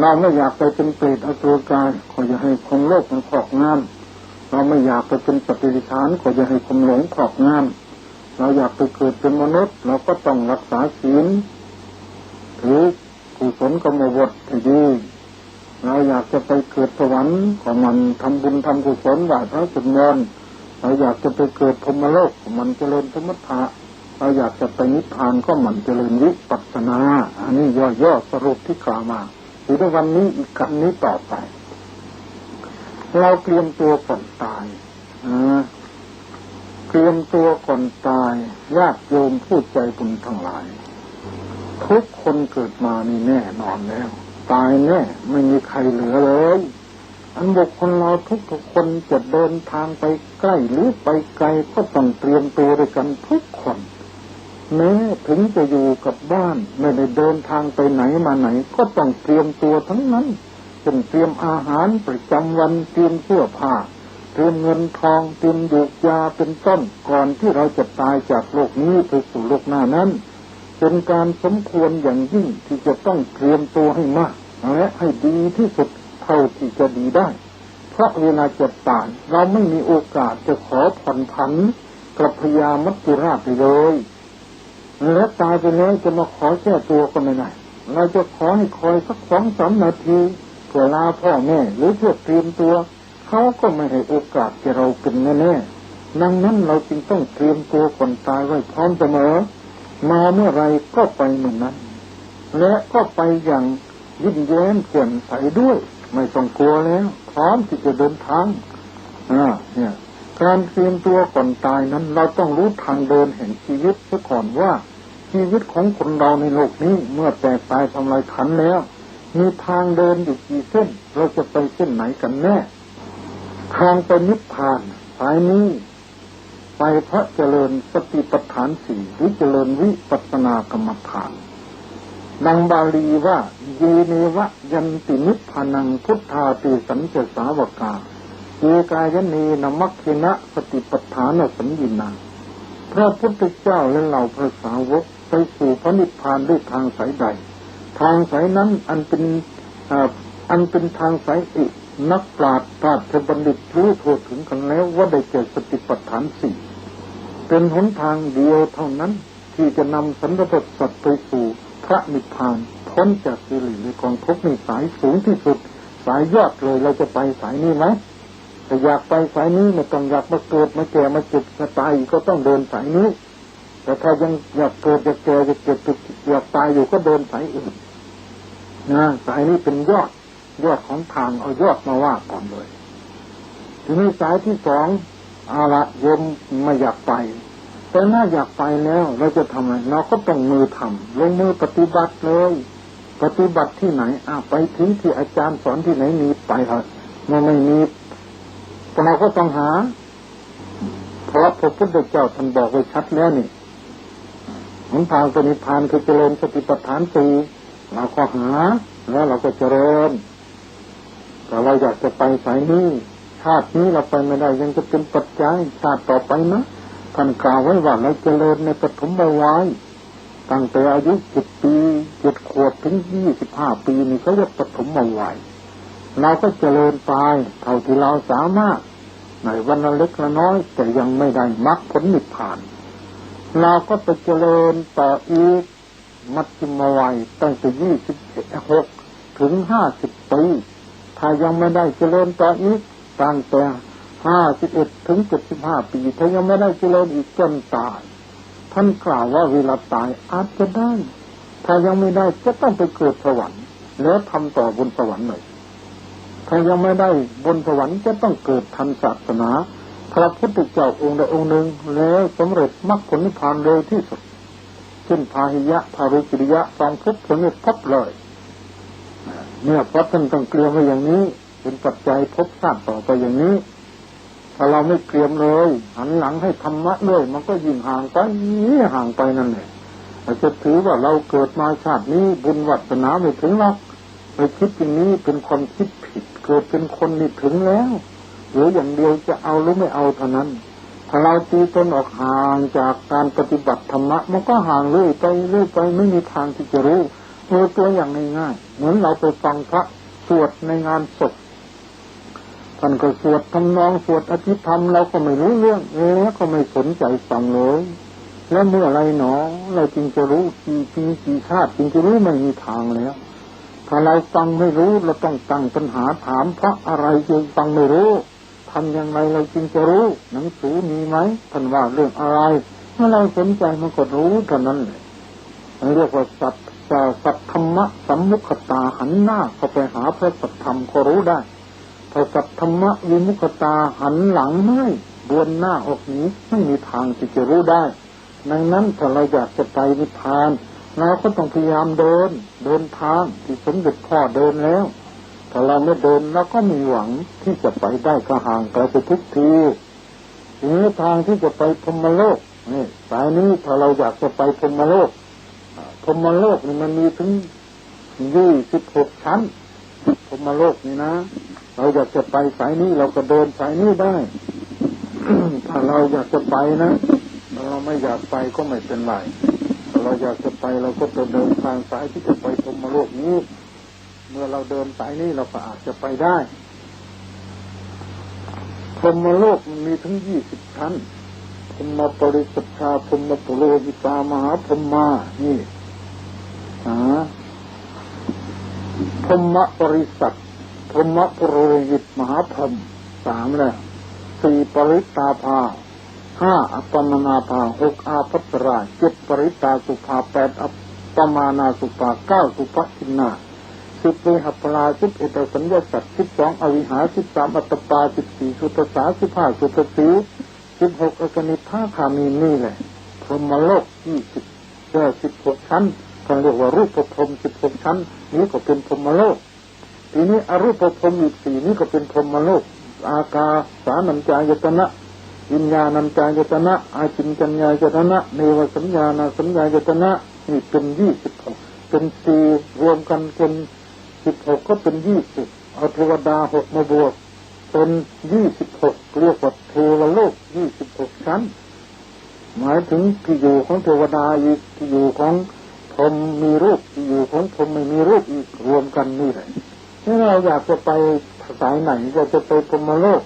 เราไม่อยากไปเป็นเปรตอสุรกายก็อย่าให้ความโลภมันครอบงำเราไม่อยากไปเป็นปฏิฆานก็อย่าให้ความหลงครอบงำเราอยากไปเกิดเป็นมนุษย์เราก็ต้องรักษาศีลถือกุศลกรรมบทให้ดีเราอยากจะไปเกิดสวรรค์ก็มันทำบุญทำกุศลไหว้พระสวดมนต์เราอยากจะไปเกิดพรหมโลกก็มันเจริญสมถะเราอยากจะไปนิพพานก็มันเจริญวิปัสสนาอันนี้ย่อๆสรุปที่กล่าวมาในวันนี้อีกคำนี้ต่อไปเราเตรียมตัวก่อนตายเตรียมตัวก่อนตายญาติโยมผู้ใจบุญทั้งหลายทุกคนเกิดมานี่แน่นอนแล้วตายแน่ไม่มีใครเหลือเลยอันบุคคลเราทุกคนจะเดินทางไปใกล้หรือไปไกลก็ต้องเตรียมตัวด้วยกันทุกคนแม้ถึงจะอยู่กับบ้านไม่ได้เดินทางไปไหนมาไหนก็ต้องเตรียมตัวทั้งนั้นเช่นเตรียมอาหารประจำวันเตรียมเสื้อผ้าเตรียมเงินทองเตรียมยูกยาเป็นต้นก่อนที่เราจะตายจากโลกนี้ไปสู่โลกหน้านั้นเป็นการสมควรอย่างยิ่งที่จะต้องเตรียมตัวให้มากและให้ดีที่สุดเท่าที่จะดีได้เพราะเวลาจะตายเราไม่มีโอกาสจะขอผ่อนผันกับพญามัจจุราชเลยและตายไปแล้วจะมาขอแก้ตัวก็ไม่ได้เราจะขอให้คอยสัก 2-3 นาทีเพื่อลาพ่อแม่หรือเพื่อเตรียมตัวเขาก็ไม่ให้โอกาสแก่เราเป็นแน่ๆดังนั้นเราจึงต้องเตรียมตัวก่อนตายไว้พร้อมเสมอมาเมื่อไรก็ไปเมื่อนั้นและก็ไปอย่างยิ้มแย้มแจ่มใสด้วยไม่ต้องกลัวแล้วพร้อมที่จะเดินทางเนี่ยการเตรียมตัวก่อนตายนั้นเราต้องรู้ทางเดินแห่งชีวิตซะก่อนว่าชีวิตของคนเราในโลกนี้เมื่อแตกตายทำลายขันธ์แล้วมีทางเดินอยู่กี่เส้นเราจะไปเส้นไหนกันแน่ทางไปนิพพานสายนี้ไปพระเจริญสติปัฏฐาน 4หรือเจริญวิปัสสนากรรมฐานดังบาลีว่าเยเนวะยันตินิพพานังพุทธาติสัญจสาวกาเอกายเนนะมัคคินะสติปัฏฐานสัญญินาพระพุทธเจ้าและเหล่าพระสาวกไปสู่พระนิพพานด้วยทางสายใด ทางสายนั้นอันเป็นทางสายนักปราชญ์ราชบัณฑิตรู้ทั่วถึงกันแล้วว่าได้แก่สติปัฏฐานสี่เป็นหนทางเดียวเท่านั้นที่จะนำสรรพสัตว์ไปสู่พระนิพพานพ้นจากกิเลสในกองทุกข์ในสายสูงที่สุดสายยอดเลยเราจะไปสายนี้ไหมถ้าอยากไปสายนี้ไม่ต้องอยากมาเกิดมาแก่มาเจ็บมาตายก็ต้องเดินสายนี้แต่ถ้ายังอยากเกิดอยากแก่อยากเจ็บอยากตายอยู่ก็เดินสายอื่นนะสายนี้เป็นยอดของทางเอายอดมาว่าก่อนเลยทีนี้สายที่สองเอาละโยมไม่อยากไปแต่น่าอยากไปแล้วเราจะทำอะไรเราก็ต้องมือทำลงมือปฏิบัติเลยปฏิบัติที่ไหนไปถึงที่อาจารย์สอนที่ไหนมีไปเถอะมันไม่มีเราก็ต้องหาเพราะพระพุทธเจ้าท่านบอกไว้ชัดแล้วนี่หนทางปณิพพานคือเจริญสติปัฏฐานสี่เราก็หาแล้วเราก็เจริญแต่เราอยากจะไปสายนี้ชาตินี้เราไปไม่ได้ยังจะเป็นปัจจัยชาติต่อไปนะท่านกล่าวไว้ว่าเราเจริญในปฐมวัยตั้งแต่อายุ10 ปี7 ขวบถึง25 ปีนี่เขาเรียกปฐมวัยเราก็เจริญไปเท่าที่เราสามารถในวันละเล็กละน้อยแต่ยังไม่ได้มรรคผลนิพพานเราก็ไปเจริญต่ออีกมัชฌิมวัยตั้งแต่26 ถึง 50 ปีถ้ายังไม่ได้เจริญต่ออีกตั้งแต่51 ถึง 75 ปีถ้ายังไม่ได้เจริญอีกจนตายท่านกล่าวว่าเวลาตายอาจจะได้ถ้ายังไม่ได้จะต้องไปเกิดสวรรค์แล้วทำต่อบนสวรรค์หน่อยถ้ายังไม่ได้บนสวรรค์จะต้องเกิดทันศาสนาพระพุทธเจ้าองค์ใดองค์หนึ่งแล้วสำเร็จมรรคผลนิพพานเร็วที่สุดเช่นพาหิยะพารุจิริยะสองภพผลนิพพานเลยเนี่ยเพราะท่านต้องเตรียมไว้อย่างนี้เป็นปัจจัยภพชาติต่อไปอย่างนี้ถ้าเราไม่เตรียมเลยหันหลังให้ธรรมะด้วยมันก็ยิ่งห่างไปห่างไปนั่นแหละเราจะถือว่าเราเกิดมาชาตินี้บุญวาสนาไม่ถึงหรอกไปคิดอย่างนี้เป็นความคิดผิดเกิดเป็นคนนี่ถึงแล้วหรืออย่างเดียวจะเอาหรือไม่เอาเท่านั้นถ้าเราตีตนออกห่างจากการปฏิบัติธรรมะมันก็ห่างเรื่อยไปไม่มีทางที่จะรู้ตัวอย่างง่ายๆเหมือนเราไปฟังพระสวดในงานศพท่านก็สวดทำนองสวดอภิธรรมเราก็ไม่รู้เรื่องแล้วก็ไม่สนใจฟังเลยแล้วเมื่อไรหนอเราจึงจะรู้กี่ปีกี่ชาติจึงจะรู้ไม่มีทางแล้วถ้าเราฟังไม่รู้เราต้องตั้งปัญหาถามเพราะอะไรจึงฟังไม่รู้ทำอย่างไรเราจึงจะรู้หนังสือมีไหมท่านว่าเรื่องอะไรเมื่อเราสนใจมันก็รู้เท่านั้นเลยเรียกว่าสัตธรรมะสัมมุขตาหันหน้าเข้าไปหาพระสัทธรรมก็รู้ได้ถ้าสัตธรรมะวิมุขตาหันหลังไม่บวนหน้าออกนี้ไม่มีทางที่จะรู้ได้ดังนั้นถ้าเราอยากจะไปนิพพานเราก็ต้องพยายามเดินทางที่สมเด็จพ่อเดินแล้วถ้าเราไม่เดินเราก็มีหวังที่จะไปได้ก็ห่างไกลไปทุกทีทีนี้ทางที่จะไปพรหมโลกนี่สายนี้ถ้าเราอยากจะไปพรหมโลกนี่มันมีถึง26 ชั้นพรหมโลกนี่นะเราอยากจะไปสายนี้เราก็เดินสายนี้ได้ ถ้าเราอยากจะไปนะเราไม่อยากไปก็ไม่เป็นไรถ้าเราอยากจะไปเราก็จะเดินทางสายที่จะไปพรหมโลกนี้เมื่อเราเดินสายนี้เราก็อาจจะไปได้พรหมโลกมันมีถึง20 ชั้นพรหมปริสัทธาพรหมปุโรหิตามหาพรหมานี่พรหมปริสัทพรหมปุโรหิตมหาพรหม3แล้ว4ปริตาภา5อัปปมานาภา6อาภัสรา7ปริตาสุภา8อัปปมานาสุภา9สุภทินนา10เวหปลา11สัญญาสัตว์12อวิหา13อัตตปา14สุตสา15สุตสี16อกนิทาคามีนี่แหละพรหมโลก16 ชั้นท่านเรียกว่ารูปพรหม16 ชั้นนี้ก็เป็นพรหมโลกทีนี้อรูปพรหมอีก4นี้ก็เป็นพรหมโลกอากาสานัญจายตนะวิญญาณัญจายตนะอาจินจัญญายตนะเนวสัญญาณสัญญายตนะนี่เป็น26เป็น4รวมกันเป็น16ก็เป็น20เอาเทวดา6มาบวกเป็น26เรียกว่าเทวโลก26 ชั้นหมายถึงที่อยู่ของเทวดาอีกที่อยู่ของพ พรหมมีรูปที่อยู่ของพรหมไม่มีรูปอีกรวมกันนี่แหละถ้าเราอยากจะไปสายไหนจะไปพรหมโลก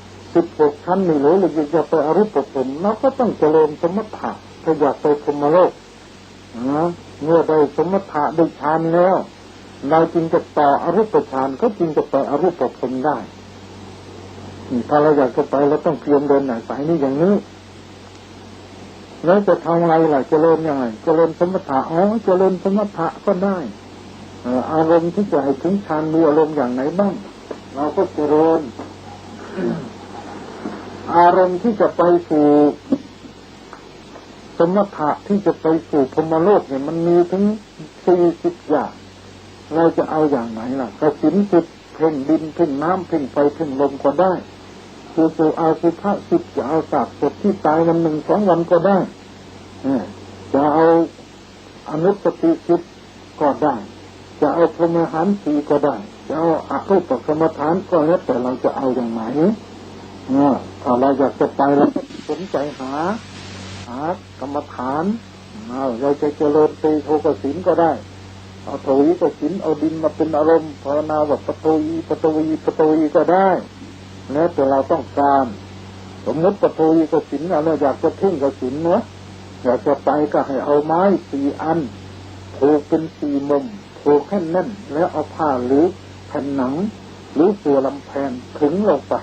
16 ชั้นนี่หรือจะไปอรูปพรหมเราก็ต้องเจริญสมถะถ้าอยากไปพรหมโลกนะเมื่อได้สมถะได้ฌานแล้วเราจึงจะต่ออรูปฌานก็จึงจะไปอรูปพรหมได้ถ้าเราอยากจะไปเราต้องเพียรเดินสายนี้อย่างนี้แล้วจะทำอะไรล่ะเจริญยังไงเจริญสมถะเจริญสมถะก็ได้อารมณ์ที่จะให้ถึงฌานมีอารมณ์อย่างไหนบ้างเราก็เจริญอารมณ์ที่จะไปสู่สมถะที่จะไปสู่พรหมโลกเนี่ยมันมีถึง40 อย่างเราจะเอาอย่างไหนล่ะกสิณจิตเพ่งดินเพ่งน้ำเพ่งไฟเพ่งลมก็ได้สู่อาสุภะจิตจะเอาสาบศพที่ตายวัน1-2 วันก็ได้จะเอาอนุสติจิตก็ได้จะเอาพรหมหาร4ก็ได้จะเอาอรูปกรรมฐานก็แล้วแต่เราจะเอาอย่างไหนถ้าเราอยากจะไปเราก็สนใจหากรรมฐานเราจะเจริญตีโทกสิณก็ได้เอาโทวิกสิณเอาดินมาเป็นอารมณ์ภาวนาแบบปโตวีก็ได้แล้วแต่เราต้องการสมมติปโตวีกสิณเราอยากจะเพ่งกสิณนะอยากจะไปก็ให้เอาไม้4 อันผูกเป็น4 มุมผูกให้แน่นแล้วเอาผ้าหรือแผ่นหนังหรือเสื่อลำแพนขึงลงไป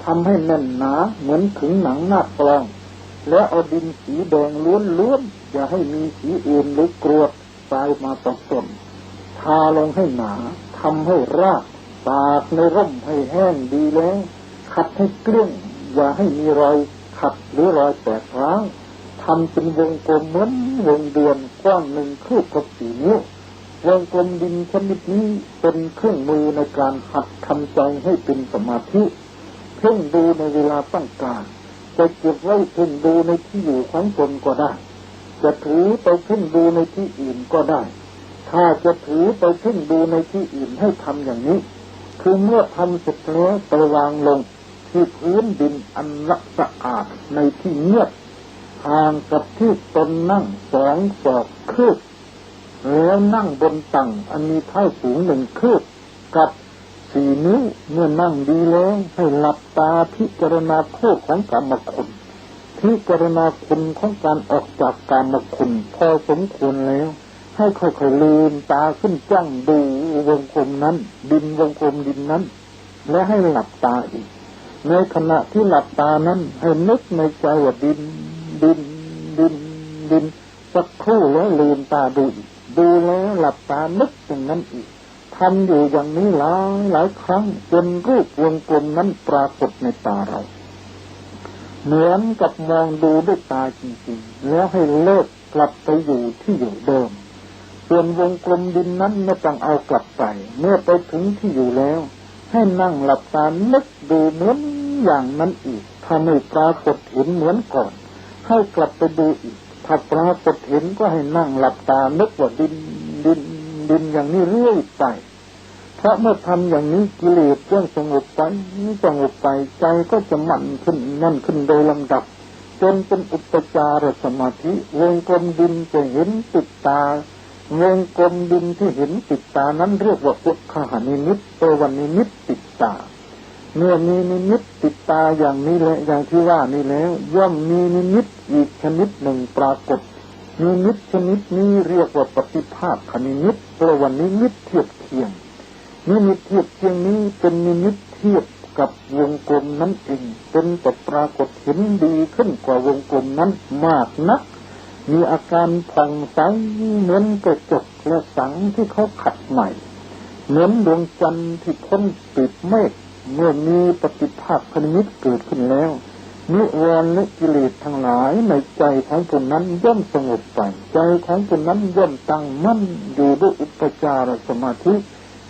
ทำให้แน่นหนาเหมือนขึงหนังหน้ากลองแล้วเอาดินสีแดงล้วนๆอย่าให้มีสีอื่นหรือกรวดทรายมาผสมทาลงให้หนาทำให้รากตากในร่มให้แห้งดีแล้วขัดให้เกลี้ยงอย่าให้มีรอยขัดหรือรอยแตกร้าวทำเป็นวงกลมเหมือนวงเดือนกว้าง1 คืบกับ4 นิ้ววงกลมดินชนิดนี้เป็นเครื่องมือในการหัดทำใจให้เป็นสมาธิเพ่งดูในเวลาต้องการจะเก็บไว้เพ่งดูในที่อยู่ของตนก็ได้จะถือไปเพ่งดูในที่อื่นก็ได้ถ้าจะถือไปเพ่งดูในที่อื่นให้ทำอย่างนี้คือเมื่อทำเสร็จแล้วไปวางลงที่พื้นดินอันละสะอาดในที่เงียบห่างกับที่ตนนั่ง2 ศอกคืบแล้วนั่งบนตังอันมีเท้าสูง1 คืบกับ4 นิ้วเมื่อนั่งดีแล้วให้หลับตาพิจารณาโทษของกรรมคุณพิจารณาคุณของการออกจากกรรมคุณพอสมควรแล้วให้ค่อยๆลืมตาขึ้นจ้องดูวงกลมนั้นดินวงกลมดินนั้นและให้หลับตาอีกในขณะที่หลับตานั้นให้นึกในใจว่าดินสักครู่แล้วลืมตาดูอีกดูแล้วหลับตานึกอย่างนั้นอีกทำอยู่อย่างนี้หลายครั้งจนรูปวงกลมนั้นปรากฏในตาเราเหมือนกับมองดูด้วยตาจริงๆแล้วให้เลิกกลับไปอยู่ที่อยู่เดิมส่วนวงกลมดินนั้นไม่ต้องเอากลับไปเมื่อไปถึงที่อยู่แล้วให้นั่งหลับตานึกดูเหมือนอย่างนั้นอีกถ้าไม่ปรากฏเห็นเหมือนก่อนให้กลับไปดูอีกถ้าปรากฏเห็นก็ให้นั่งหลับตานึกว่าดินอย่างนี้เรื่อยไปเพราะเมื่อทำอย่างนี้กิเลสก็สงบไปใจก็จะมั่นขึ้นโดยลำดับจนเป็นอุปจารสมาธิวงกลมดินจะเห็นติดตาวงกลมดินที่เห็นติดตานั้นเรียกว่าอุคหานิมิตตัววันนิมิตติดตาเมื่อมีนิมิตติดตาอย่างนี้และอย่างที่ว่านี้แล้วย่อมมีนิมิตอีกชนิดหนึ่งปรากฏนิมิตชนิดนี้เรียกว่าปฏิภาคนิมิตตัววันนิมิตเทียบเคียงนิมิตเทียบเคียงนี้เป็นนิมิตเทียบกับวงกลมนั้นเองเป็นแต่ปรากฏเห็นดีขึ้นกว่าวงกลมนั้นมากนักมีอาการผ่องใสเหมือนกระจกและสังที่เขาขัดใหม่เหมือนดวงจันทร์ที่พ้นปีกเมฆเมื่อมีปฏิภาคนิมิตเกิดขึ้นแล้วนิวรณ์และกิเลสทั้งหลายในใจของคนนั้นย่อมสงบไปใจของคนนั้นย่อมตั้งมั่นอยู่ด้วยอุปจารสมาธิ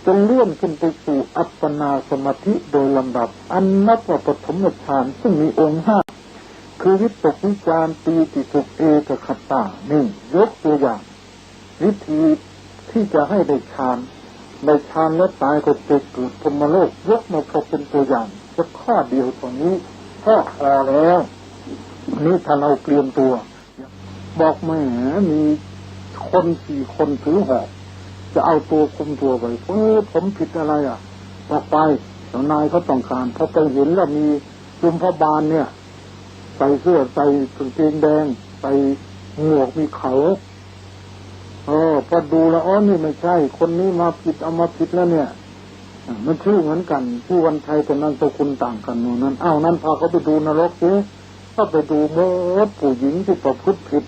จะเลื่อนขึ้นไปสู่อัปปนาสมาธิโดยลำดับอันนับว่าปฐมฌานซึ่งมีองค์5คือวิตกวิจารปีติสุขเอกคตานี่ยกตัวอย่างวิธีที่จะให้ได้ฌานแล้วตายก็จะเกิดพรหมโลกยกมาเขาเป็นตัวอย่างสักข้อเดียวตรงนี้ก็พอแล้วนี่ถ้าเราเตรียมตัวบอกแม่มี คน4 คนถือหอกจะเอาตัวคุมตัวไปผมผิดอะไรออกไปเจ้านายเขาต้องการพอไปเห็นแล้วมีจุมพบาลเนี่ยใส่เสื้อใส่กางเกงแดงใส่หมวกมีเขาพอดูแล้วนี่ไม่ใช่คนนี้มาผิดเอามาผิดแล้วเนี่ยมันชื่อเหมือนกันชื่อวันชัยแต่นามสกุลต่างกันนั้นนั้นพาเขาไปดูนรกสิก็ไปดูเมื่อผู้หญิงที่ประพฤติผิด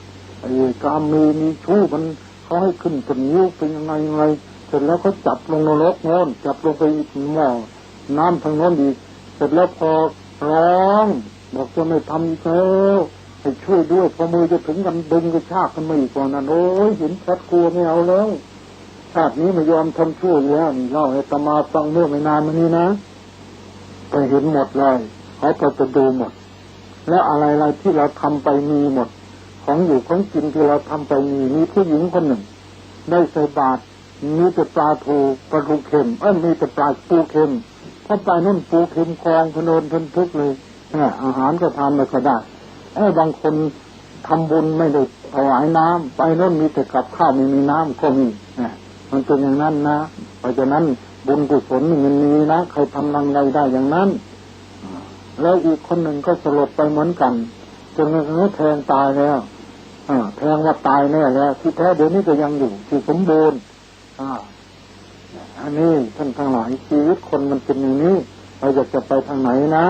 กามมีชู้มันเขาให้ขึ้นเป็นนิ้วเป็นยังไงเสร็จแล้วเขาจับลงนรกโน่นจับลงไปอีกหม้อน้ำทางโน้นอีกเสร็จแล้วพอร้องบอกจะไม่ทำอีกแล้วให้ช่วยด้วยพอมือจะถึงกันดึงกระชากกันมาอีกก่อนนั้นโอ้ยเห็นชัดกลัวไม่เอาแล้วชาตินี้ไม่ยอมทำชั่วแล้วนี่เล่าให้ตมาฟังเมื่อไม่นานมานี้นะไปเห็นหมดเลยเขาไปดูหมดแล้วอะไรๆที่เราทำไปมีหมดของอยู่ของกินที่เราทำไปมีผู้หญิงคนหนึ่งได้ใส่บาตรมีแต่ปลาทูปลาทูเค็มมีแต่ปลาปูเค็มพอไปนู่นปูเค็มคลองพนนทนทุกเลยอาหารก็ทำไม่ก็ได้บางคนทำบุญไม่ได้ถวายน้ำไปนู่นมีแต่กับข้าวไม่มีน้ำก็มีมันเป็นอย่างนั้นนะเพราะฉะนั้นบุญกุศลมันมีนะใครทำนังไรได้อย่างนั้นแล้วอีกคนหนึ่งก็สลบไปเหมือนกันจนเขาแทงตายแล้วแทงว่าตายแน่แล้วที่แท้เดี๋ยวนี้ก็ยังอยู่ที่สมบูรณ์อันนี้ท่านทั้งหลายชีวิตคนมันเป็นอย่างนี้เราอยากจะไปทางไหนนะ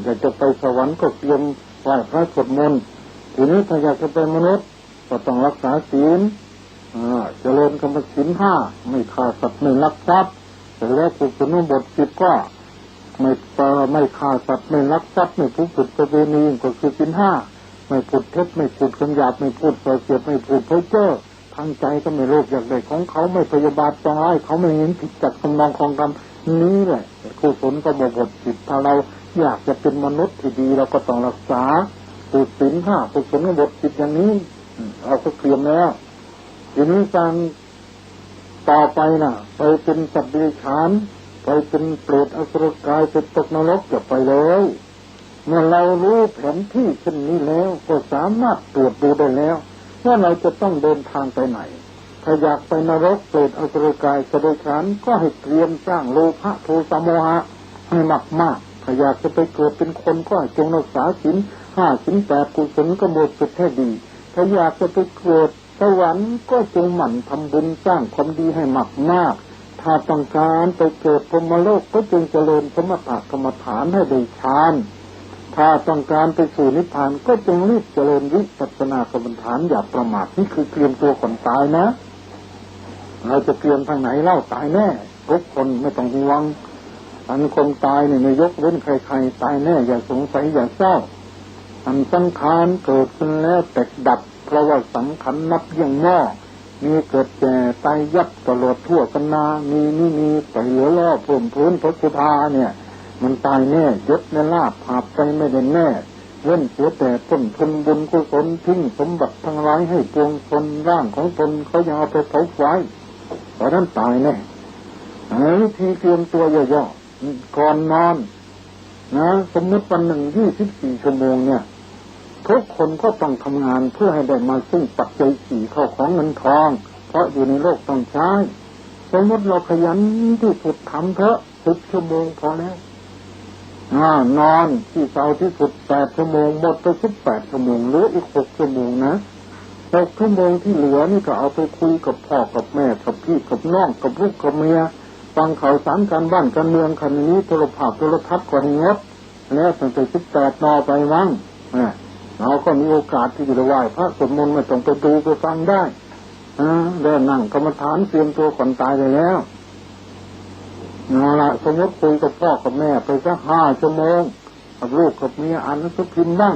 อยากจะไปสวรรค์ก็เตรียมไหว้พระสวดมนต์ทีนี้ถ้าอยากจะเป็นมนุษย์ก็ต้องรักษาศีลเจริญกรรมศีล 5ไม่ฆ่าสัตว์ไม่ลักทรัพย์แต่แล้วกุศลบท10ก็ไม่ฆ่าสัตว์ไม่ลักทรัพย์ไม่พูดประเวณีก็คือศีล 5ไม่พูดเท็จไม่พูดคำหยาบไม่พูดส่อเสียดไม่พูดเพ้อเจ้อทางใจก็ไม่โลภอยากได้ของเขาไม่พยาบาทปองร้ายเขาไม่เห็นผิดจากคำนองของธรรมนี้แหละกุศลก็บท10ถ้าเราอยากจะเป็นมนุษย์ที่ดีเราก็ต้องรักษาศีล 5กุศลบท10อย่างนี้เราก็เตรียมแล้วทีนี้การต่อไปไปเป็นสัตว์เดรัจฉานไปเป็นเปรตอสุรกายเป็นตกนรกจะไปเลยเมื่อเรารู้แผนที่เช่นนี้แล้วก็สามารถตรวจดูได้แล้วว่าเราจะต้องเดินทางไปไหนถ้าอยากไปนรกเปรตอสุรกายสัตว์เดรัจฉานก็ให้เตรียมสร้างโลภะโทสะโมหะให้มากๆถ้าอยากจะไปเกิดเป็นคนก็จงรักษาศีล 5ศีล 8กุศลก็บริสุทธิ์ให้ดีถ้าอยากจะไปเกิดสวรรค์ก็จงหมั่นทำบุญสร้างความดีให้มากๆถ้าต้องการไปเกิดพรหมโลกก็จงเจริญสมถะกรรมฐานให้ได้ฌานถ้าต้องการไปสู่นิพพานก็จงรีบเจริญวิปัสสนากรรมฐานอย่าประมาทนี่คือเตรียมตัวก่อนตายนะเราจะเตรียมทางไหนเล่าตายแน่ทุกคนไม่ต้องห่วงอันคนตายเนี่ยไม่ยกเว้นใครๆตายแน่อย่าสงสัยอย่าเศร้าอันสังขารเกิดขึ้นแล้วแตกดับเพราะว่าสังขารนับอย่างหม้อมีเกิดแก่ตายยับตลอดทั่วกันนามีไปเหลือล่อเพิ่มพื้นพระสุธาเนี่ยมันตายแน่ยศในลาภผาบไปไม่ได้แน่เว้นเสียแต่ต้นทุนบุญกุศลทิ้งสมบัติทั้งหลายให้ปวงชนร่างของตนเขายังเอาไปเผาไฟเพราะนั้นตายแน่วิธีเตรียมตัวย่อๆก่อนนอนนะสมมติวันหนึ่ง24 ชั่วโมงเนี่ยทุกคนก็ต้องทำงานเพื่อให้ได้มาซึ่งปัจจัย4เข้าของเงินทองเพราะอยู่ในโลกต้องใช้สมมติเราขยันที่สุดทำเถอะ10 ชั่วโมงพอแล้วนอนที่เช้าที่สุด8 ชั่วโมงหมดไป18 ชั่วโมงเหลืออีก6 ชั่วโมงนะ6 ชั่วโมงที่เหลือนี่ก็เอาไปคุยกับพ่อกับแม่กับพี่กับน้องกับลูกกับเมียฟังข่าวสารการบ้านการเมืองคันนี้โทรภาพโทรทัศน์ก็ให้งดแล้วตั้งแต่18 นไปมั้งเราก็มีโอกาสที่จะไหว้พระสวดมนต์ไม่ต้องไปดูไปฟังได้ได้นั่งกรรมฐานเตรียมตัวก่อนตายไปแล้วเอาละสมมติคุยกับพ่อกับแม่ไปสัก5 ชั่วโมงกับลูกกับเมียอ่านหนังสือพิมพ์บ้าง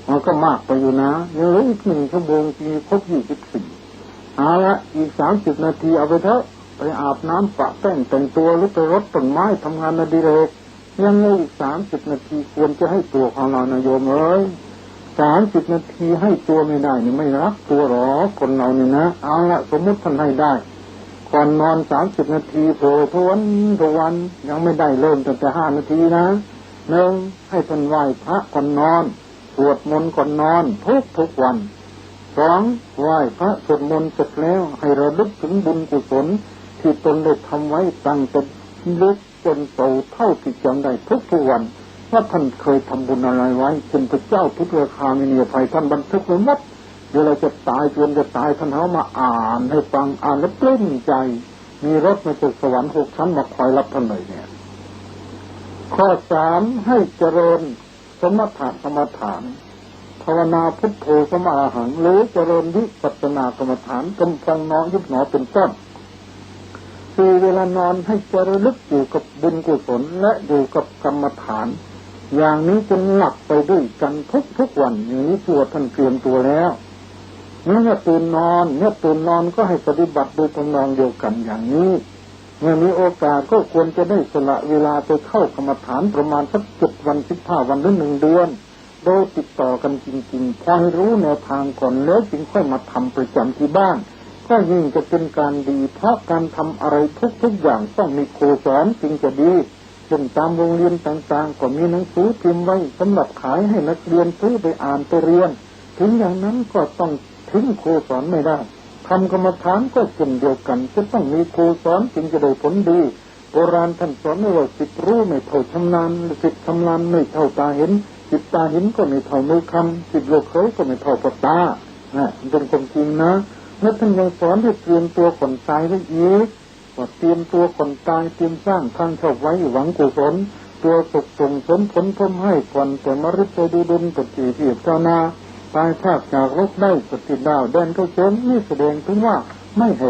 มันก็มากไปอยู่นะยังเหลืออีก1 ชั่วโมงที่ครบ24เอาละอีก30 นาทีเอาไปเถอะไปอาบน้ำปะแป้งแต่งตัวหรือไปรดต้นไม้ทำงานอดิเรกยังเหลืออีก30 นาทีควรจะให้ตัวของเรานะโยม30 นาทีให้ตัวไม่ได้นี่ไม่รักตัวหรอคนเรานี่นะเอาละสมมติท่านให้ได้ก่อนนอน30 นาทีโผล่ทวนยังไม่ได้เริ่มตั้งแต่5 นาทีนะ1ให้ท่านไหว้พระก่อนนอนสวดมนต์ก่อนนอนทุกวัน 2. ไหว้พระสวดมนต์เสร็จแล้วให้ระลึกถึงบุญกุศลที่ตนได้ทำไว้ตั้งแต่เล็กจนโตเท่าที่จำได้ทุกวันว่าท่านเคยทำบุญอะไรไว้จนพระเจ้าทุกราคามีเนียภัยท่านบันทึกไว้หมดเวลาจะตายจนจะตายท่านเอามาอ่านให้ฟังอ่านแล้วปลื้มใจมีรถมาจากสวรรค์6 ชั้นมาคอยรับท่านเลยเนี่ยข้อ 3. ให้เจริญสมถะกรรมฐานภาวนาพุทโธสมาหังหรือเจริญวิปัสสนากรรมฐานกำลังนอนยุบหนอเป็นต้นคือเวลานอนให้เจริญลึกอยู่กับบุญกุศลและอยู่กับกรรมฐานอย่างนี้จนหลับไปด้วยกันทุกวันอย่างนี้ตัวท่านเตรียมตัวแล้วเมื่อตื่นนอนก็ให้ปฏิบัติโดยทำนองเดียวกันอย่างนี้เมื่อมีโอกาสก็ควรจะได้สละเวลาไปเข้ากรรมฐานประมาณสัก7 วัน15 วันหรือ1 เดือนโดยติดต่อกันจริงๆพอให้รู้แนวทางก่อนแล้วจึงค่อยมาทำประจำที่บ้านก็ยิ่งจะเป็นการดีเพราะการทำอะไรทุกอย่างต้องมีครูสอนจึงจะดีเช่นตามโรงเรียนต่างๆก็มีหนังสือพิมพ์ไว้สำหรับขายให้นักเรียนซื้อไปอ่านไปเรียนถึงอย่างนั้นก็ต้องทิ้งครูสอนไม่ได้ทำกรรมฐานก็เช่นเดียวกันจะต้องมีครูสอนจึงจะได้ผลดีโบราณท่านสอนว่าสิทธิ์รู้ไม่เท่าชำนาญสิทธิ์ชำนาญไม่เท่าตาเห็นสิทธิ์ตาเห็นก็ไม่เท่ามือคำสิทธิ์โลกเคยก็ไม่เท่าปากตาเป็นความจริงนะและท่านยังสอนให้เตรียมตัวขนตายไว้อีกว่าเตรียมตัวขนตายเตรียมสร้างทางเข้าไว้หวังกุศลตัวสุขส่งสมผลพรมให้ก่อนแต่มฤตดูดลปฏิเทียบเจ้านาตายภาคจากโลกได้ปฏิดาวแดนเข้าเชิงนี่แสดงถึงว่าไม่ให้